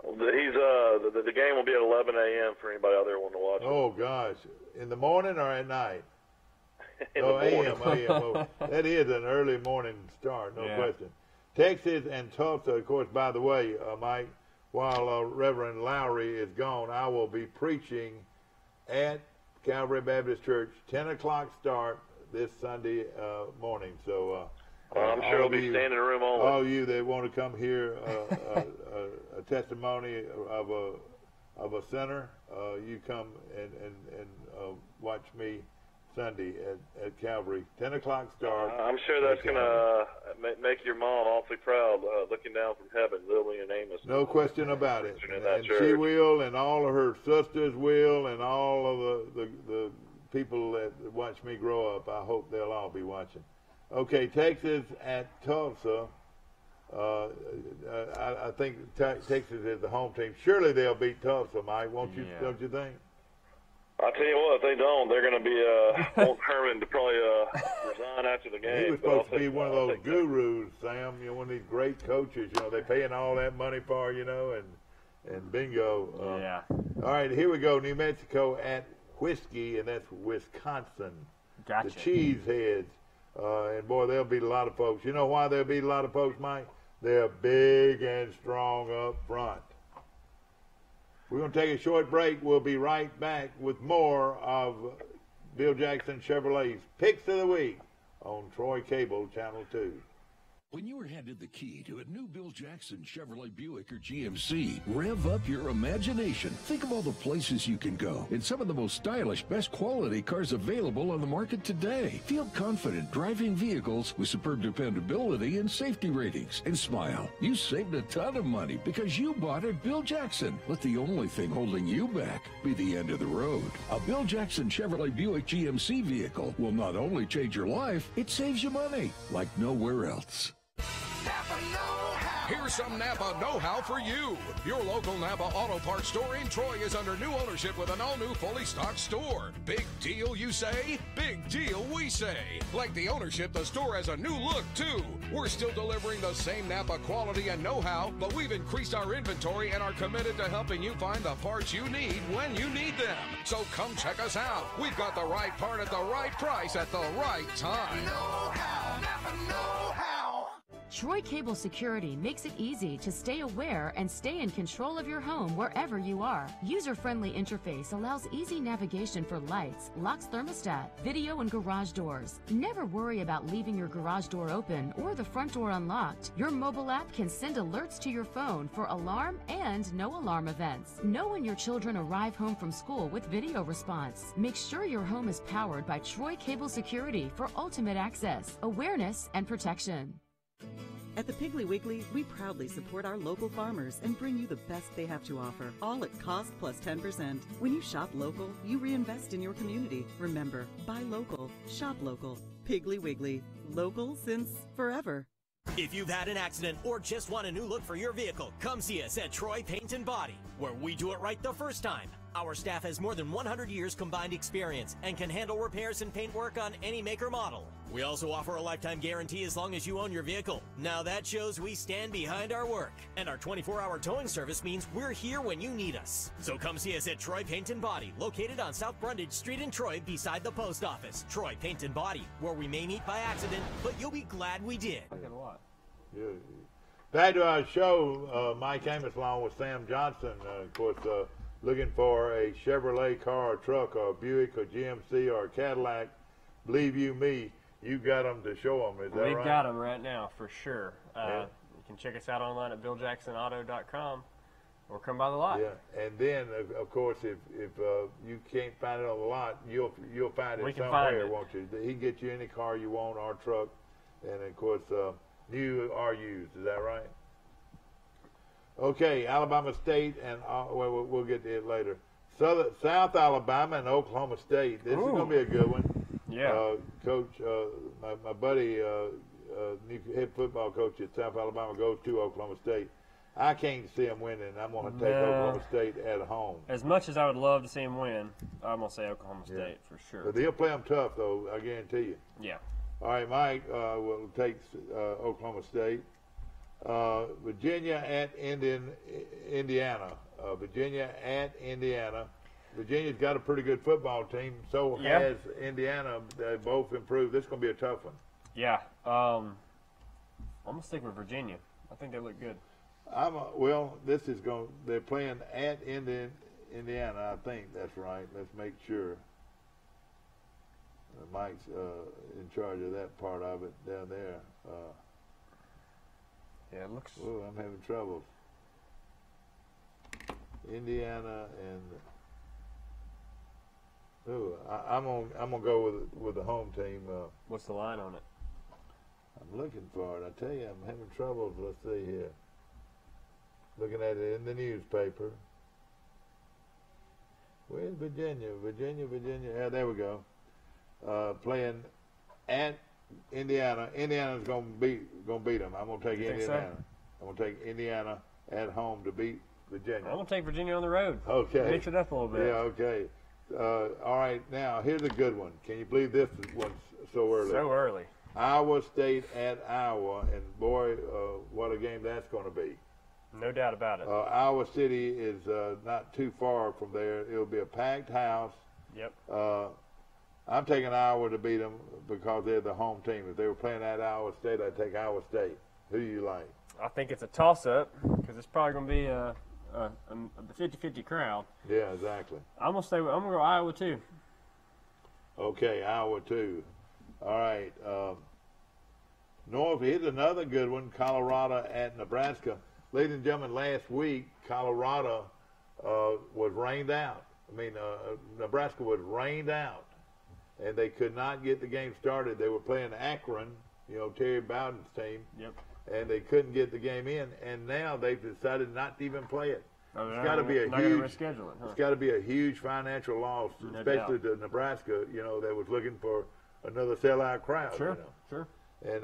[SPEAKER 5] He's the game will be at 11 a.m. for anybody out there wanting to watch it.
[SPEAKER 3] Oh gosh, in the morning or at night?
[SPEAKER 5] In the morning.
[SPEAKER 3] A.m. Oh, that is an early morning start, no question. Texas and Tulsa, of course. By the way, Mike, while Reverend Lowry is gone, I will be preaching at Calvary Baptist Church, 10 o'clock start this Sunday morning. So
[SPEAKER 5] I'm sure he'll be standing in the room only.
[SPEAKER 3] All you that want to come hear a testimony of a sinner, you come and watch me Sunday at Calvary, 10 o'clock start.
[SPEAKER 5] I'm sure that's going to make your mom awfully proud, looking down from heaven, Lily and Amos.
[SPEAKER 3] No question about it. And she will, and all of her sisters will, and all of the people that watch me grow up. I hope they'll all be watching. Okay, Texas at Tulsa. I think Texas is the home team. Surely they'll beat Tulsa, Mike. Don't you think?
[SPEAKER 5] I'll tell you what, if they don't, they're going to be want Herman to probably resign after the game.
[SPEAKER 3] He was supposed to be one of those gurus, Sam. One of these great coaches. They're paying all that money for, and bingo. All right, here we go. New Mexico at Whiskey, and that's Wisconsin.
[SPEAKER 4] Gotcha.
[SPEAKER 3] The Cheeseheads. And, boy, they'll beat a lot of folks. You know why they'll beat a lot of folks, Mike? They're big and strong up front. We're going to take a short break. We'll be right back with more of Bill Jackson Chevrolet's Picks of the Week on Troy Cable Channel 2.
[SPEAKER 10] When you are handed the key to a new Bill Jackson Chevrolet Buick or GMC, rev up your imagination. Think of all the places you can go in some of the most stylish, best quality cars available on the market today. Feel confident driving vehicles with superb dependability and safety ratings. And smile. You saved a ton of money because you bought at Bill Jackson. Let the only thing holding you back be the end of the road. A Bill Jackson Chevrolet Buick GMC vehicle will not only change your life, it saves you money like nowhere else.
[SPEAKER 11] Here's some Napa know-how for you. Your local Napa Auto Parts store in Troy is under new ownership with an all-new fully stocked store. Big deal, you say? Big deal, we say. Like the ownership, the store has a new look, too. We're still delivering the same Napa quality and know-how, but we've increased our inventory and are committed to helping you find the parts you need when you need them. So come check us out. We've got the right part at the right price at the right time.
[SPEAKER 12] Know-how, Napa know-how.
[SPEAKER 1] Troy Cable Security makes it easy to stay aware and stay in control of your home wherever you are. User-friendly interface allows easy navigation for lights, locks thermostat, video, and garage doors. Never worry about leaving your garage door open or the front door unlocked. Your mobile app can send alerts to your phone for alarm and no alarm events. Know when your children arrive home from school with video response. Make sure your home is powered by Troy Cable Security for ultimate access, awareness, and protection.
[SPEAKER 2] At the Piggly Wiggly, we proudly support our local farmers and bring you the best they have to offer, all at cost plus 10%. When you shop local, you reinvest in your community. Remember, buy local, shop local. Piggly Wiggly, local since forever.
[SPEAKER 13] If you've had an accident or just want a new look for your vehicle, come see us at Troy Paint and Body, where we do it right the first time. Our staff has more than 100 years combined experience and can handle repairs and paint work on any make or model. We also offer a lifetime guarantee as long as you own your vehicle. Now that shows we stand behind our work. And our 24-hour towing service means we're here when you need us. So come see us at Troy Paint and Body, located on South Brundage Street in Troy beside the post office. Troy Paint and Body, where we may meet by accident, but you'll be glad we did.
[SPEAKER 4] I got a lot.
[SPEAKER 3] Yeah. Back to our show, Mike Amos along with Sam Johnson, of course, looking for a Chevrolet car or truck or a Buick or GMC or a Cadillac. Believe you me, you got them to show them. Is that right?
[SPEAKER 4] We've got them right now for sure. You can check us out online at BillJacksonAuto.com or come by the lot.
[SPEAKER 3] Yeah, and then of course if you can't find it on the lot, you'll find it somewhere, won't you? He can get you any car you want or truck, and of course new or used. Is that right? Okay, Alabama State and we'll get to it later. South Alabama and Oklahoma State. This is going to be a good one.
[SPEAKER 4] Yeah.
[SPEAKER 3] Coach, my buddy, new head football coach at South Alabama goes to Oklahoma State. I can't see him winning. I'm going to take Oklahoma State at home.
[SPEAKER 4] As much as I would love to see him win, I'm going to say Oklahoma State for sure.
[SPEAKER 3] But they'll play them tough, though, I guarantee you.
[SPEAKER 4] Yeah.
[SPEAKER 3] All right, Mike will take Oklahoma State. Virginia at Indiana. Virginia at Indiana. Virginia's got a pretty good football team. So has Indiana. They both improved. This is going to be a tough one.
[SPEAKER 4] Yeah. I'm going to stick with Virginia. I think they look good.
[SPEAKER 3] This is going. They're playing at Indiana. I think that's right. Let's make sure. Mike's in charge of that part of it down there.
[SPEAKER 4] Yeah, it looks.
[SPEAKER 3] Oh, I'm having trouble. Indiana and. Oh, I'm gonna go with the home team.
[SPEAKER 4] What's the line on it?
[SPEAKER 3] I'm looking for it. I tell you, I'm having trouble. Let's see here. Looking at it in the newspaper. Where's Virginia? Virginia. Yeah, there we go. Playing at Indiana. Indiana's gonna beat them. I'm gonna take Indiana.
[SPEAKER 4] So?
[SPEAKER 3] I'm gonna take Indiana at home to beat Virginia.
[SPEAKER 4] I'm gonna take Virginia on the road.
[SPEAKER 3] Okay.
[SPEAKER 4] Mix it up a little bit.
[SPEAKER 3] Yeah. Okay. All right. Now here's a good one. Can you believe this one's so early?
[SPEAKER 4] So early.
[SPEAKER 3] Iowa State at Iowa, and boy, what a game that's going to be.
[SPEAKER 4] No doubt about it.
[SPEAKER 3] Iowa City is not too far from there. It'll be a packed house.
[SPEAKER 4] Yep.
[SPEAKER 3] I'm taking Iowa to beat them because they're the home team. If they were playing at Iowa State, I'd take Iowa State. Who do you like?
[SPEAKER 4] I think it's a toss-up because it's probably going to be a 50-50 crowd.
[SPEAKER 3] Yeah, exactly.
[SPEAKER 4] I'm gonna go Iowa too.
[SPEAKER 3] Okay, Iowa too. All right. Here's another good one. Colorado at Nebraska. Ladies and gentlemen, last week Colorado was rained out. Nebraska was rained out, and they could not get the game started. They were playing Akron, Terry Bowden's team.
[SPEAKER 4] Yep.
[SPEAKER 3] And they couldn't get the game in, and now they've decided not to even play it. It's got to be It's got to be a huge financial loss, especially to Nebraska. That was looking for another sellout crowd.
[SPEAKER 4] Sure.
[SPEAKER 3] And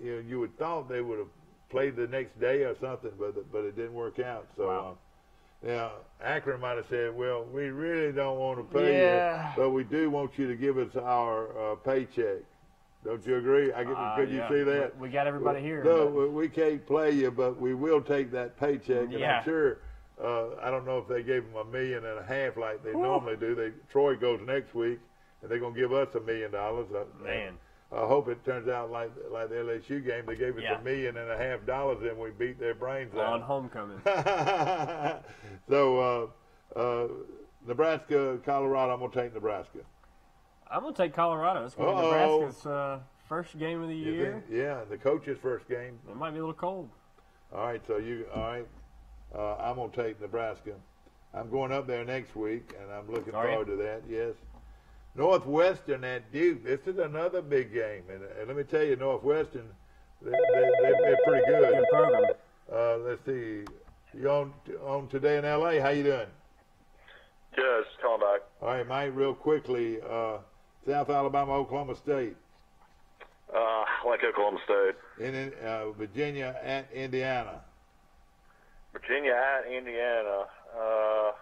[SPEAKER 3] you would thought they would have played the next day or something, but it didn't work out. So now Akron might have said, "Well, we really don't want to pay you, but we do want you to give us our paycheck." Don't you agree? Could you see that?
[SPEAKER 4] We got everybody here.
[SPEAKER 3] No, we can't play you, but we will take that paycheck. And I'm sure, I don't know if they gave them $1.5 million like they normally do. Troy goes next week, and they're going to give us $1 million.
[SPEAKER 4] Man.
[SPEAKER 3] I hope it turns out like the LSU game. They gave us $1.5 million, and we beat their brains out.
[SPEAKER 4] On homecoming.
[SPEAKER 3] So, Nebraska, Colorado, I'm going to take Nebraska.
[SPEAKER 4] I'm going to take Colorado. It's going to be Nebraska's first game of the year.
[SPEAKER 3] The coach's first game.
[SPEAKER 4] It might be a little cold.
[SPEAKER 3] All right, I'm going to take Nebraska. I'm going up there next week, and I'm looking forward to that, yes. Northwestern at Duke. This is another big game. And let me tell you, Northwestern, they're pretty good.
[SPEAKER 4] Good program.
[SPEAKER 3] Let's see. You on Today in L.A.? How you doing?
[SPEAKER 5] Yes, calling back.
[SPEAKER 3] All right, Mike, real quickly. South Alabama, Oklahoma State.
[SPEAKER 5] I like Oklahoma State.
[SPEAKER 3] In Virginia at Indiana.
[SPEAKER 5] Virginia at Indiana. God,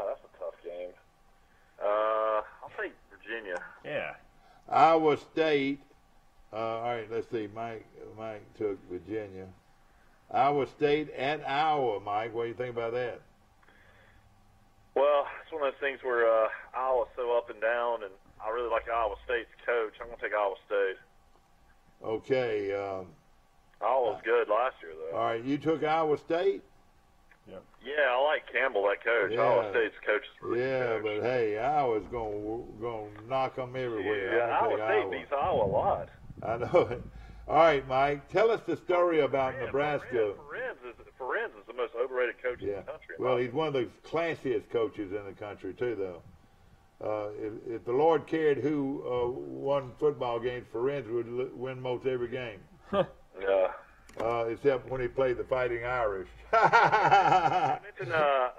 [SPEAKER 5] that's a tough game. I'll take Virginia.
[SPEAKER 4] Yeah.
[SPEAKER 3] Iowa State. All right, let's see. Mike took Virginia. Iowa State at Iowa. Mike, what do you think about that?
[SPEAKER 5] Well, it's one of those things where Iowa's so up and down, and I really like Iowa State's coach. I'm going to take Iowa State.
[SPEAKER 3] Okay.
[SPEAKER 5] Iowa was good last year, though.
[SPEAKER 3] All right, you took Iowa State?
[SPEAKER 5] Yeah, I like Campbell, that coach.
[SPEAKER 3] Yeah.
[SPEAKER 5] Iowa State's coach is really good.
[SPEAKER 3] But hey, Iowa's going to knock them everywhere.
[SPEAKER 5] Yeah, Iowa State beats Iowa a lot.
[SPEAKER 3] I know it. All right, Mike, tell us the story about Nebraska.
[SPEAKER 5] Ferenz is the most overrated coach in the country.
[SPEAKER 3] Well, he's one of the classiest coaches in the country, too, though. If the Lord cared who won football games, Ferenz would win most every game.
[SPEAKER 5] Yeah.
[SPEAKER 3] Except when he played the Fighting Irish.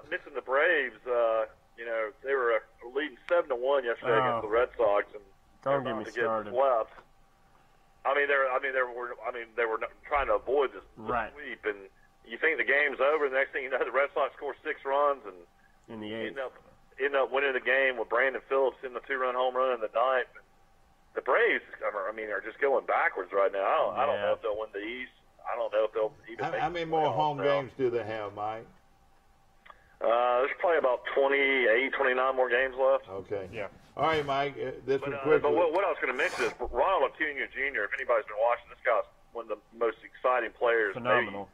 [SPEAKER 5] Mention the Braves. They were leading 7-1 yesterday against the Red Sox, and
[SPEAKER 4] don't get me started.
[SPEAKER 5] Swept. They were trying to avoid this sweep, and you think the game's over, and the next thing you know, the Red Sox score 6 runs, and
[SPEAKER 4] in the 8th,
[SPEAKER 5] end up winning the game with Brandon Phillips in the 2-run home run in the 9th. The Braves, are just going backwards right now. I don't know if they'll win the East. I don't know if they'll even make
[SPEAKER 3] How many more home games do they have, Mike?
[SPEAKER 5] There's probably about 28, 29 more games left.
[SPEAKER 3] Okay.
[SPEAKER 4] Yeah.
[SPEAKER 3] All right, Mike, this one
[SPEAKER 5] But
[SPEAKER 3] quickly.
[SPEAKER 5] what I was going to mention is Ronald Acuna Jr., if anybody's been watching, this guy's one of the most exciting players
[SPEAKER 4] Phenomenal.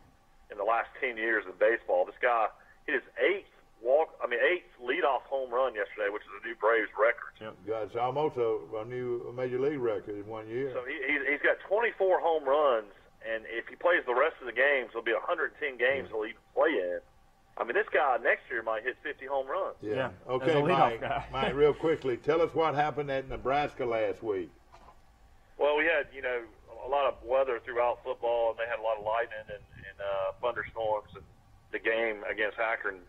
[SPEAKER 5] in the last 10 years in baseball. This guy hit his 8th leadoff home run yesterday, which is a new Braves record.
[SPEAKER 3] It's almost a new Major League record in 1 year.
[SPEAKER 5] So he's got 24 home runs, and if he plays the rest of the games, it'll be 110 games he'll even play in. This guy next year might hit 50 home runs.
[SPEAKER 3] Yeah. Okay, Mike, real quickly, tell us what happened at Nebraska last week.
[SPEAKER 5] Well, we had, a lot of weather throughout football, and they had a lot of lightning and thunderstorms, and the game against Akron,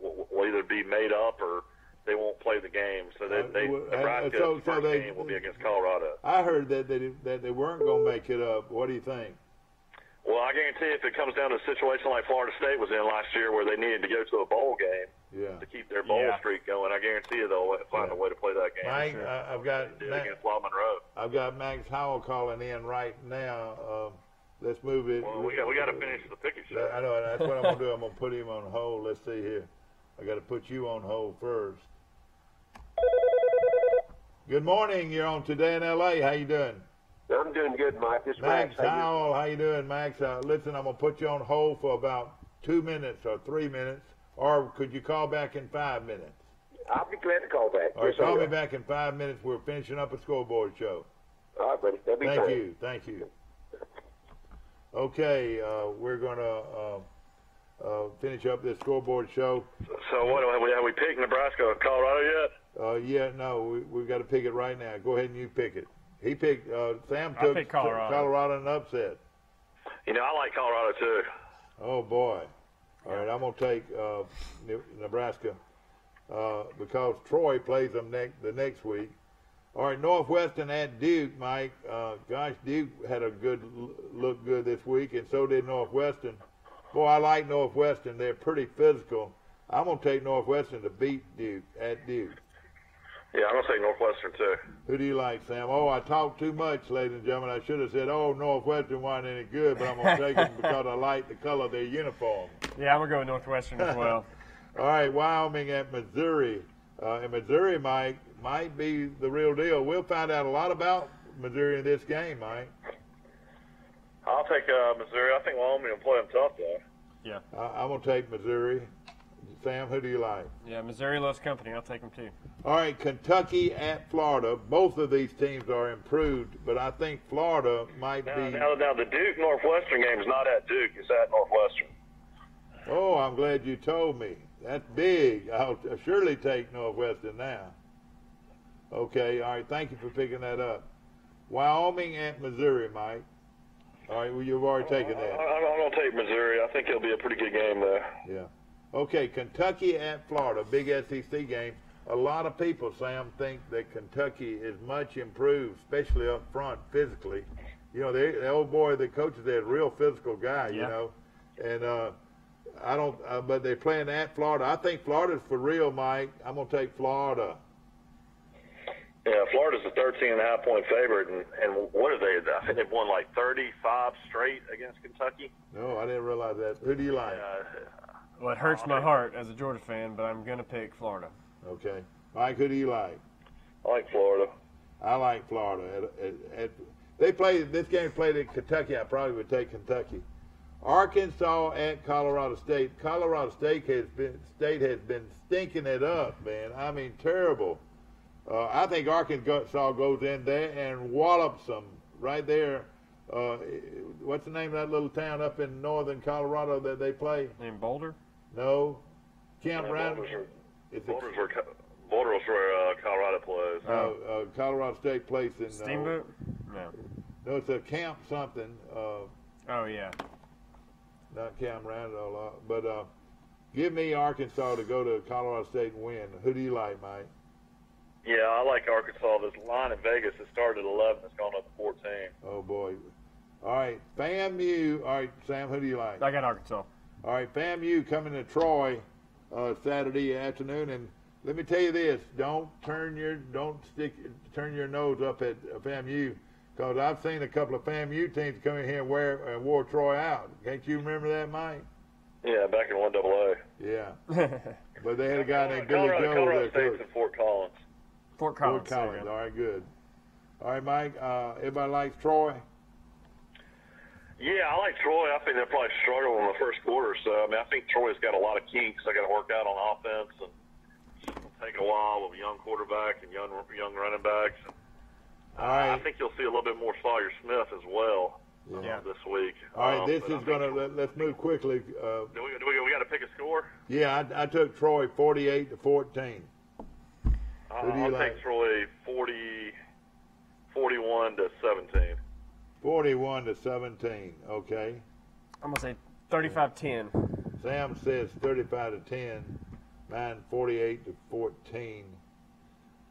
[SPEAKER 5] will either be made up or they won't play the game. So Nebraska's first game will be against Colorado.
[SPEAKER 3] I heard that they weren't going to make it up. What do you think?
[SPEAKER 5] Well, I guarantee if it comes down to a situation like Florida State was in last year where they needed to go to a bowl game to keep their bowl streak going, I guarantee you they'll find a way to play that game.
[SPEAKER 3] Mike, I've got
[SPEAKER 5] against La Monroe.
[SPEAKER 3] I've got Max Howell calling in right now. Let's move it.
[SPEAKER 5] Well, we got to finish the Pickett show.
[SPEAKER 3] I know. That's what I'm going to do. I'm going to put him on hold. Let's see here. I got to put you on hold first. Good morning. You're on Today in L.A. How you doing?
[SPEAKER 14] I'm doing good, Mike. This is
[SPEAKER 3] Max Howell. How you doing, Max? Listen, I'm going to put you on hold for about 2 minutes or 3 minutes, or could you call back in 5 minutes?
[SPEAKER 14] I'll be glad to call back.
[SPEAKER 3] All right, call me back in 5 minutes. We're finishing up a scoreboard show.
[SPEAKER 14] All right, buddy. That'll be fine.
[SPEAKER 3] Thank you. Okay, we're going to finish up this scoreboard show.
[SPEAKER 5] So what have we picked Nebraska or Colorado yet?
[SPEAKER 3] No, we've got to pick it right now. Go ahead and you pick it. He picked. Sam took Colorado in an upset.
[SPEAKER 5] I like Colorado too.
[SPEAKER 3] Oh boy! All right, I'm gonna take Nebraska because Troy plays them the next week. All right, Northwestern at Duke, Mike. Gosh, Duke had a look good this week, and so did Northwestern. Boy, I like Northwestern. They're pretty physical. I'm gonna take Northwestern to beat Duke at Duke.
[SPEAKER 5] Yeah, I'm going to say Northwestern, too.
[SPEAKER 3] Who do you like, Sam? Oh, I talked too much, ladies and gentlemen. I should have said, Northwestern wasn't any good, but I'm going to take them because I like the color of their uniform.
[SPEAKER 4] Yeah, I'm going to go with Northwestern as well.
[SPEAKER 3] All right, Wyoming at Missouri. And Missouri, Mike, might be the real deal. We'll find out a lot about Missouri in this game, Mike.
[SPEAKER 5] I'll take Missouri. I think Wyoming will play them tough, though.
[SPEAKER 4] Yeah.
[SPEAKER 3] I'm going to take Missouri. Sam, who do you like?
[SPEAKER 4] Yeah, Missouri loves company. I'll take them too.
[SPEAKER 3] All right, Kentucky at Florida. Both of these teams are improved, but I think Florida might be.
[SPEAKER 5] Now, the Duke Northwestern game is not at Duke; it's at Northwestern.
[SPEAKER 3] Oh, I'm glad you told me. That's big. I'll surely take Northwestern now. Okay, all right. Thank you for picking that up. Wyoming at Missouri, Mike. All right, well, you've already taken that.
[SPEAKER 5] I'm going to take Missouri. I think it'll be a pretty good game there.
[SPEAKER 3] Yeah. Okay, Kentucky at Florida, big SEC game. A lot of people, Sam, think that Kentucky is much improved, especially up front physically. The old boy that coaches there is a real physical guy, you know. And I don't, but they're playing at Florida. I think Florida's for real, Mike. I'm gonna take Florida.
[SPEAKER 5] Yeah, Florida's a 13.5-point favorite, and what are they? I think they've won like 35 straight against Kentucky.
[SPEAKER 3] No, I didn't realize that. Who do you like?
[SPEAKER 4] Well, it hurts my heart as a Georgia fan, but I'm going to pick Florida.
[SPEAKER 3] Okay. Mike, who do you like?
[SPEAKER 5] I like Florida.
[SPEAKER 3] I like Florida. They play this game played at Kentucky. I probably would take Kentucky. Arkansas at Colorado State. Colorado State has been stinking it up, man. I mean, terrible. I think Arkansas goes in there and wallops them right there. What's the name of that little town up in northern Colorado that they play?
[SPEAKER 4] Named Boulder?
[SPEAKER 3] No. Camp Randall.
[SPEAKER 5] Boulder's where Colorado plays.
[SPEAKER 3] Colorado State plays in
[SPEAKER 4] Steamboat?
[SPEAKER 3] No, it's a Camp something.
[SPEAKER 4] Oh, yeah.
[SPEAKER 3] Not Camp Randall, but give me Arkansas to go to Colorado State and win. Who do you like, Mike?
[SPEAKER 5] Yeah, I like Arkansas. This line in Vegas has started at 11. It's gone up to 14.
[SPEAKER 3] Oh, boy. All right, FAMU. All right, Sam, who do you like?
[SPEAKER 4] I got Arkansas.
[SPEAKER 3] All right, FAMU coming to Troy Saturday afternoon. And let me tell you this, don't turn your nose up at FAMU, because I've seen a couple of FAMU teams come in here and wore Troy out. Can't you remember that, Mike?
[SPEAKER 5] Yeah, back in 1AA.
[SPEAKER 3] Yeah. But they had a guy named Billy Joe.
[SPEAKER 5] Colorado State's in Fort Collins.
[SPEAKER 4] Fort Collins.
[SPEAKER 3] All right, good. All right, Mike, everybody likes Troy?
[SPEAKER 5] Yeah, I like Troy. I think they'll probably struggle in the first quarter. So, I mean, I think Troy's got a lot of kinks they got to work out on offense, and it'll take a while with a young quarterback and young running backs. And,
[SPEAKER 3] all right.
[SPEAKER 5] I think you'll see a little bit more Sawyer Smith as well this week.
[SPEAKER 3] All right, this is going to – let's move quickly.
[SPEAKER 5] Do we got to pick a score?
[SPEAKER 3] Yeah, I took Troy 48-14.
[SPEAKER 5] I'll take Troy 41-17.
[SPEAKER 3] 41-17, okay.
[SPEAKER 4] I'm going to say 35-10.
[SPEAKER 3] Sam says 35-10. Mine 48-14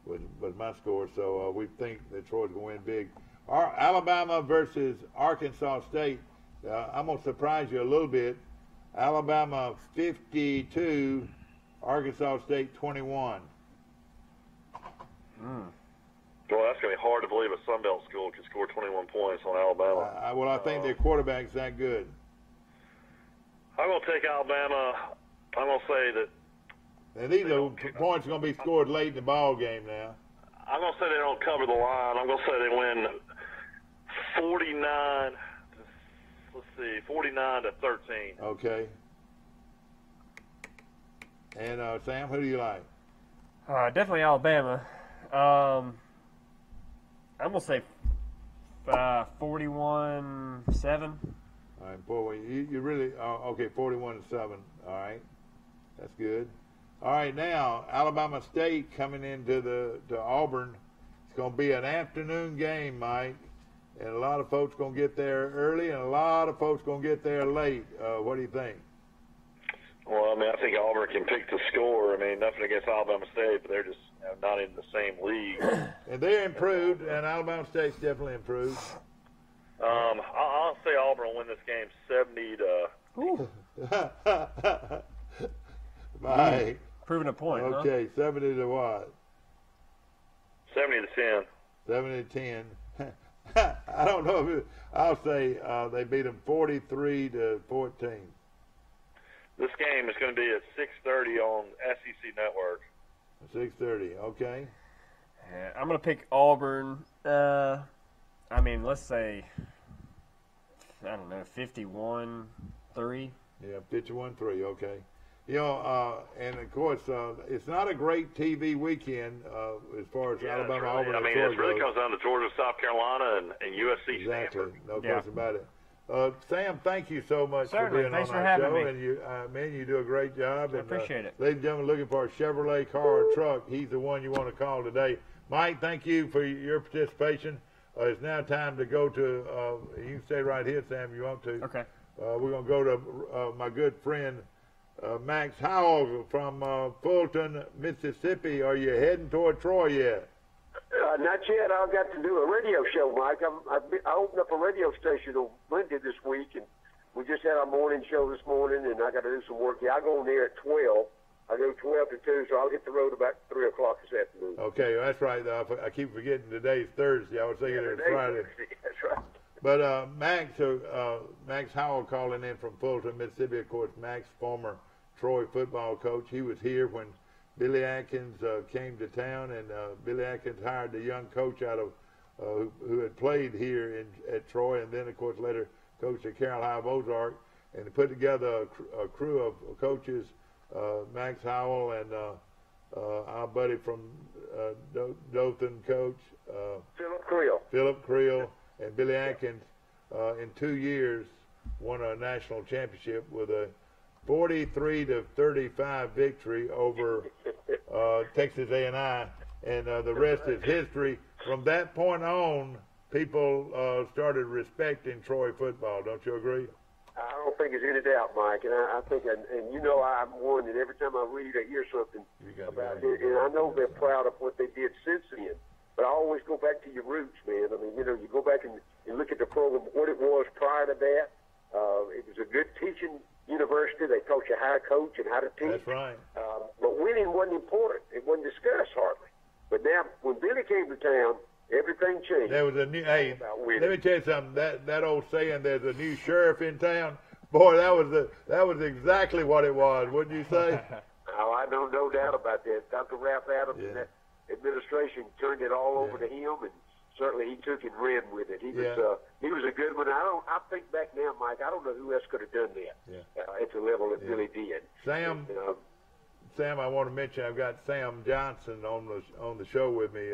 [SPEAKER 3] was my score, so we think that Troy's going to win big. Alabama versus Arkansas State. I'm going to surprise you a little bit. Alabama 52, Arkansas State 21.
[SPEAKER 5] Well, that's going to be hard to believe a Sun Belt school could score 21 points on Alabama.
[SPEAKER 3] I think their quarterback's that good.
[SPEAKER 5] I'm going to take Alabama. I'm going to say that.
[SPEAKER 3] And these points are going to be scored late in the ball game now.
[SPEAKER 5] I'm going to say they don't cover the line. I'm going to say they win 49-13.
[SPEAKER 3] Okay. And Sam, who do you like?
[SPEAKER 4] Definitely Alabama. I'm going to say 41-7.
[SPEAKER 3] All right, boy, you really okay? 41-7. All right, that's good. All right, now Alabama State coming into to Auburn. It's going to be an afternoon game, Mike, and a lot of folks going to get there early, and a lot of folks going to get there late. What do you think?
[SPEAKER 5] Well, I mean, I think Auburn can pick the score. I mean, nothing against Alabama State, but they're just not in the same league.
[SPEAKER 3] And they're improved, and Alabama State's definitely improved.
[SPEAKER 5] I'll say Auburn will win this game 70-.
[SPEAKER 3] Mike.
[SPEAKER 4] Proving a point.
[SPEAKER 3] Okay, 70 to what?
[SPEAKER 5] 70-10.
[SPEAKER 3] 70-10. I don't know I'll say they beat them 43-14.
[SPEAKER 5] This game is going to be at 6:30 on SEC Network.
[SPEAKER 3] 6:30, okay.
[SPEAKER 4] I'm going to pick Auburn. I mean, let's say, I don't know, 51-3.
[SPEAKER 3] Yeah, 51-3, okay. You know, and of course, it's not a great TV weekend as far as Alabama, Auburn,
[SPEAKER 5] I mean, it really comes down to Georgia, South Carolina, and USC.
[SPEAKER 3] Exactly,
[SPEAKER 5] Stanford.
[SPEAKER 3] no question about it. Sam, thank you so much
[SPEAKER 4] for
[SPEAKER 3] being
[SPEAKER 4] Thanks
[SPEAKER 3] on
[SPEAKER 4] for
[SPEAKER 3] our
[SPEAKER 4] having
[SPEAKER 3] show.
[SPEAKER 4] me.
[SPEAKER 3] And you, you do a great job.
[SPEAKER 4] I appreciate it.
[SPEAKER 3] Ladies and gentlemen, looking for a Chevrolet car or truck, he's the one you want to call today. Mike, thank you for your participation. It's now time to go to, you can stay right here, Sam, if you want to.
[SPEAKER 4] Okay.
[SPEAKER 3] We're going to go to my good friend, Max Howell from Fulton, Mississippi. Are you heading toward Troy yet?
[SPEAKER 14] Not yet. I've got to do a radio show, Mike. I opened up a radio station on Monday this week, and we just had our morning show this morning, and I got to do some work here. I go on there at 12. I go 12 to 2, so I'll hit the road about 3 o'clock this afternoon.
[SPEAKER 3] Okay, well, that's right. I keep forgetting today's Thursday. I was thinking it was Friday.
[SPEAKER 14] Thursday. That's right.
[SPEAKER 3] But Max Howell calling in from Fulton, Mississippi. Of course, Max, former Troy football coach. He was here when Billy Atkins came to town, and Billy Atkins hired the young coach out of who had played here at Troy, and then, of course, later coached at Carroll High of Ozark, and put together a crew of coaches, Max Howell and our buddy from Dothan coach, Philip Creel, and Billy Atkins, in 2 years, won a national championship with a 43-35 victory over Texas A&I, and the rest is history. From that point on, people started respecting Troy football. Don't you agree?
[SPEAKER 14] I don't think there's any doubt, Mike, and I think, and you know, I'm one that every time I read or hear something about it, and I know they're proud of what they did since then. But I always go back to your roots, man. I mean, you know, you go back and look at the program, what it was prior to that. It was a good teaching university. They taught you how to coach and how to teach.
[SPEAKER 3] That's right.
[SPEAKER 14] But winning wasn't important. It wasn't discussed hardly. But now, when Billy came to town, everything changed.
[SPEAKER 3] There was a new. Hey, let me tell you something. That old saying, "There's a new sheriff in town." Boy, that was exactly what it was. Wouldn't you say?
[SPEAKER 14] Oh, I don't no doubt about that. Dr. Ralph Adams and that administration turned it all over to him, and certainly he took and ran with it. He was a good one. I think back now, Mike. I don't know who else could have done that at the level that Billy did.
[SPEAKER 3] Sam, I want to mention I've got Sam Johnson on the show with me,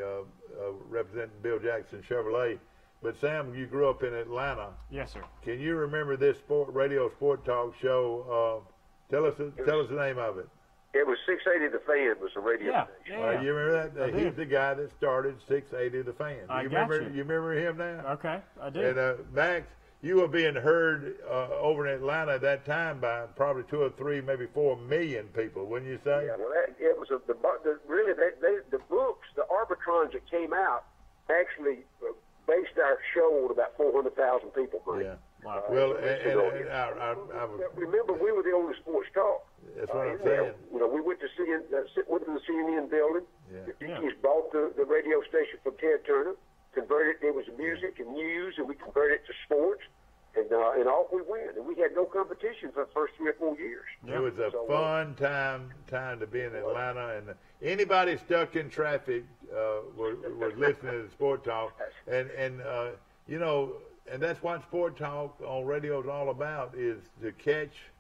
[SPEAKER 3] representing Bill Jackson Chevrolet. But Sam, you grew up in Atlanta.
[SPEAKER 4] Yes, sir.
[SPEAKER 3] Can you remember this radio sport talk show? Tell us the name of it.
[SPEAKER 14] It was 680 The Fan was the radio station.
[SPEAKER 3] You remember that? He's the guy that started 680 The Fan. You remember him now?
[SPEAKER 4] Okay, I do.
[SPEAKER 3] And Max, you were being heard over in Atlanta at that time by probably 2 or 3, maybe 4 million people, wouldn't you say?
[SPEAKER 14] Yeah, well, it was the books, the arbitrons that came out actually based our show on about 400,000 people. Mike.
[SPEAKER 3] Yeah. Wow. Well,
[SPEAKER 14] remember, we were the only sports talk.
[SPEAKER 3] That's what I'm saying.
[SPEAKER 14] You know, we went to sit within the CNN building. The Dickies bought the radio station from Ted Turner, converted it was music and news, and we converted it to sports, and off we went. And we had no competition for the first 3 or 4 years.
[SPEAKER 3] It was a fun time to be in Atlanta, and anybody stuck in traffic was listening to the sport talk, and you know. And that's what sport talk on radio is all about, is to catch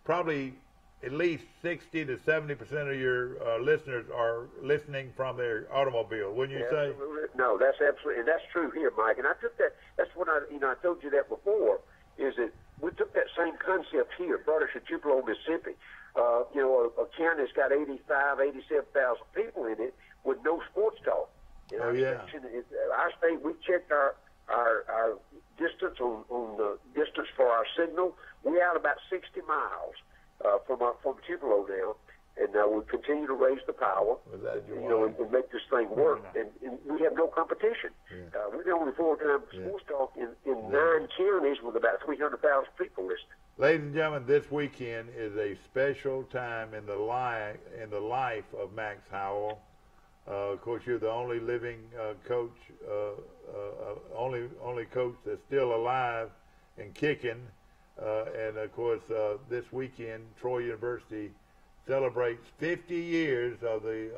[SPEAKER 3] probably at least 60 to 70% of your listeners are listening from their automobile, wouldn't you say?
[SPEAKER 14] No, that's absolutely, and that's true here, Mike. And I took that, that's what I told you that before, is that we took that same concept here, brought us to Tupelo, Mississippi. You know, a county that's got 87,000 people in it with no sports talk. You know, our state, we checked our distance on the distance for our signal. We're out about 60 miles from Tupelo now, and we continue to raise the power, and make this thing work. And we have no competition. We're the only full-time sports talk in 9 counties with about 300,000 people listening.
[SPEAKER 3] Ladies and gentlemen, this weekend is a special time in the life of Max Howell. Of course, you're the only living coach, only coach that's still alive and kicking. And of course, this weekend, Troy University celebrates 50 years of the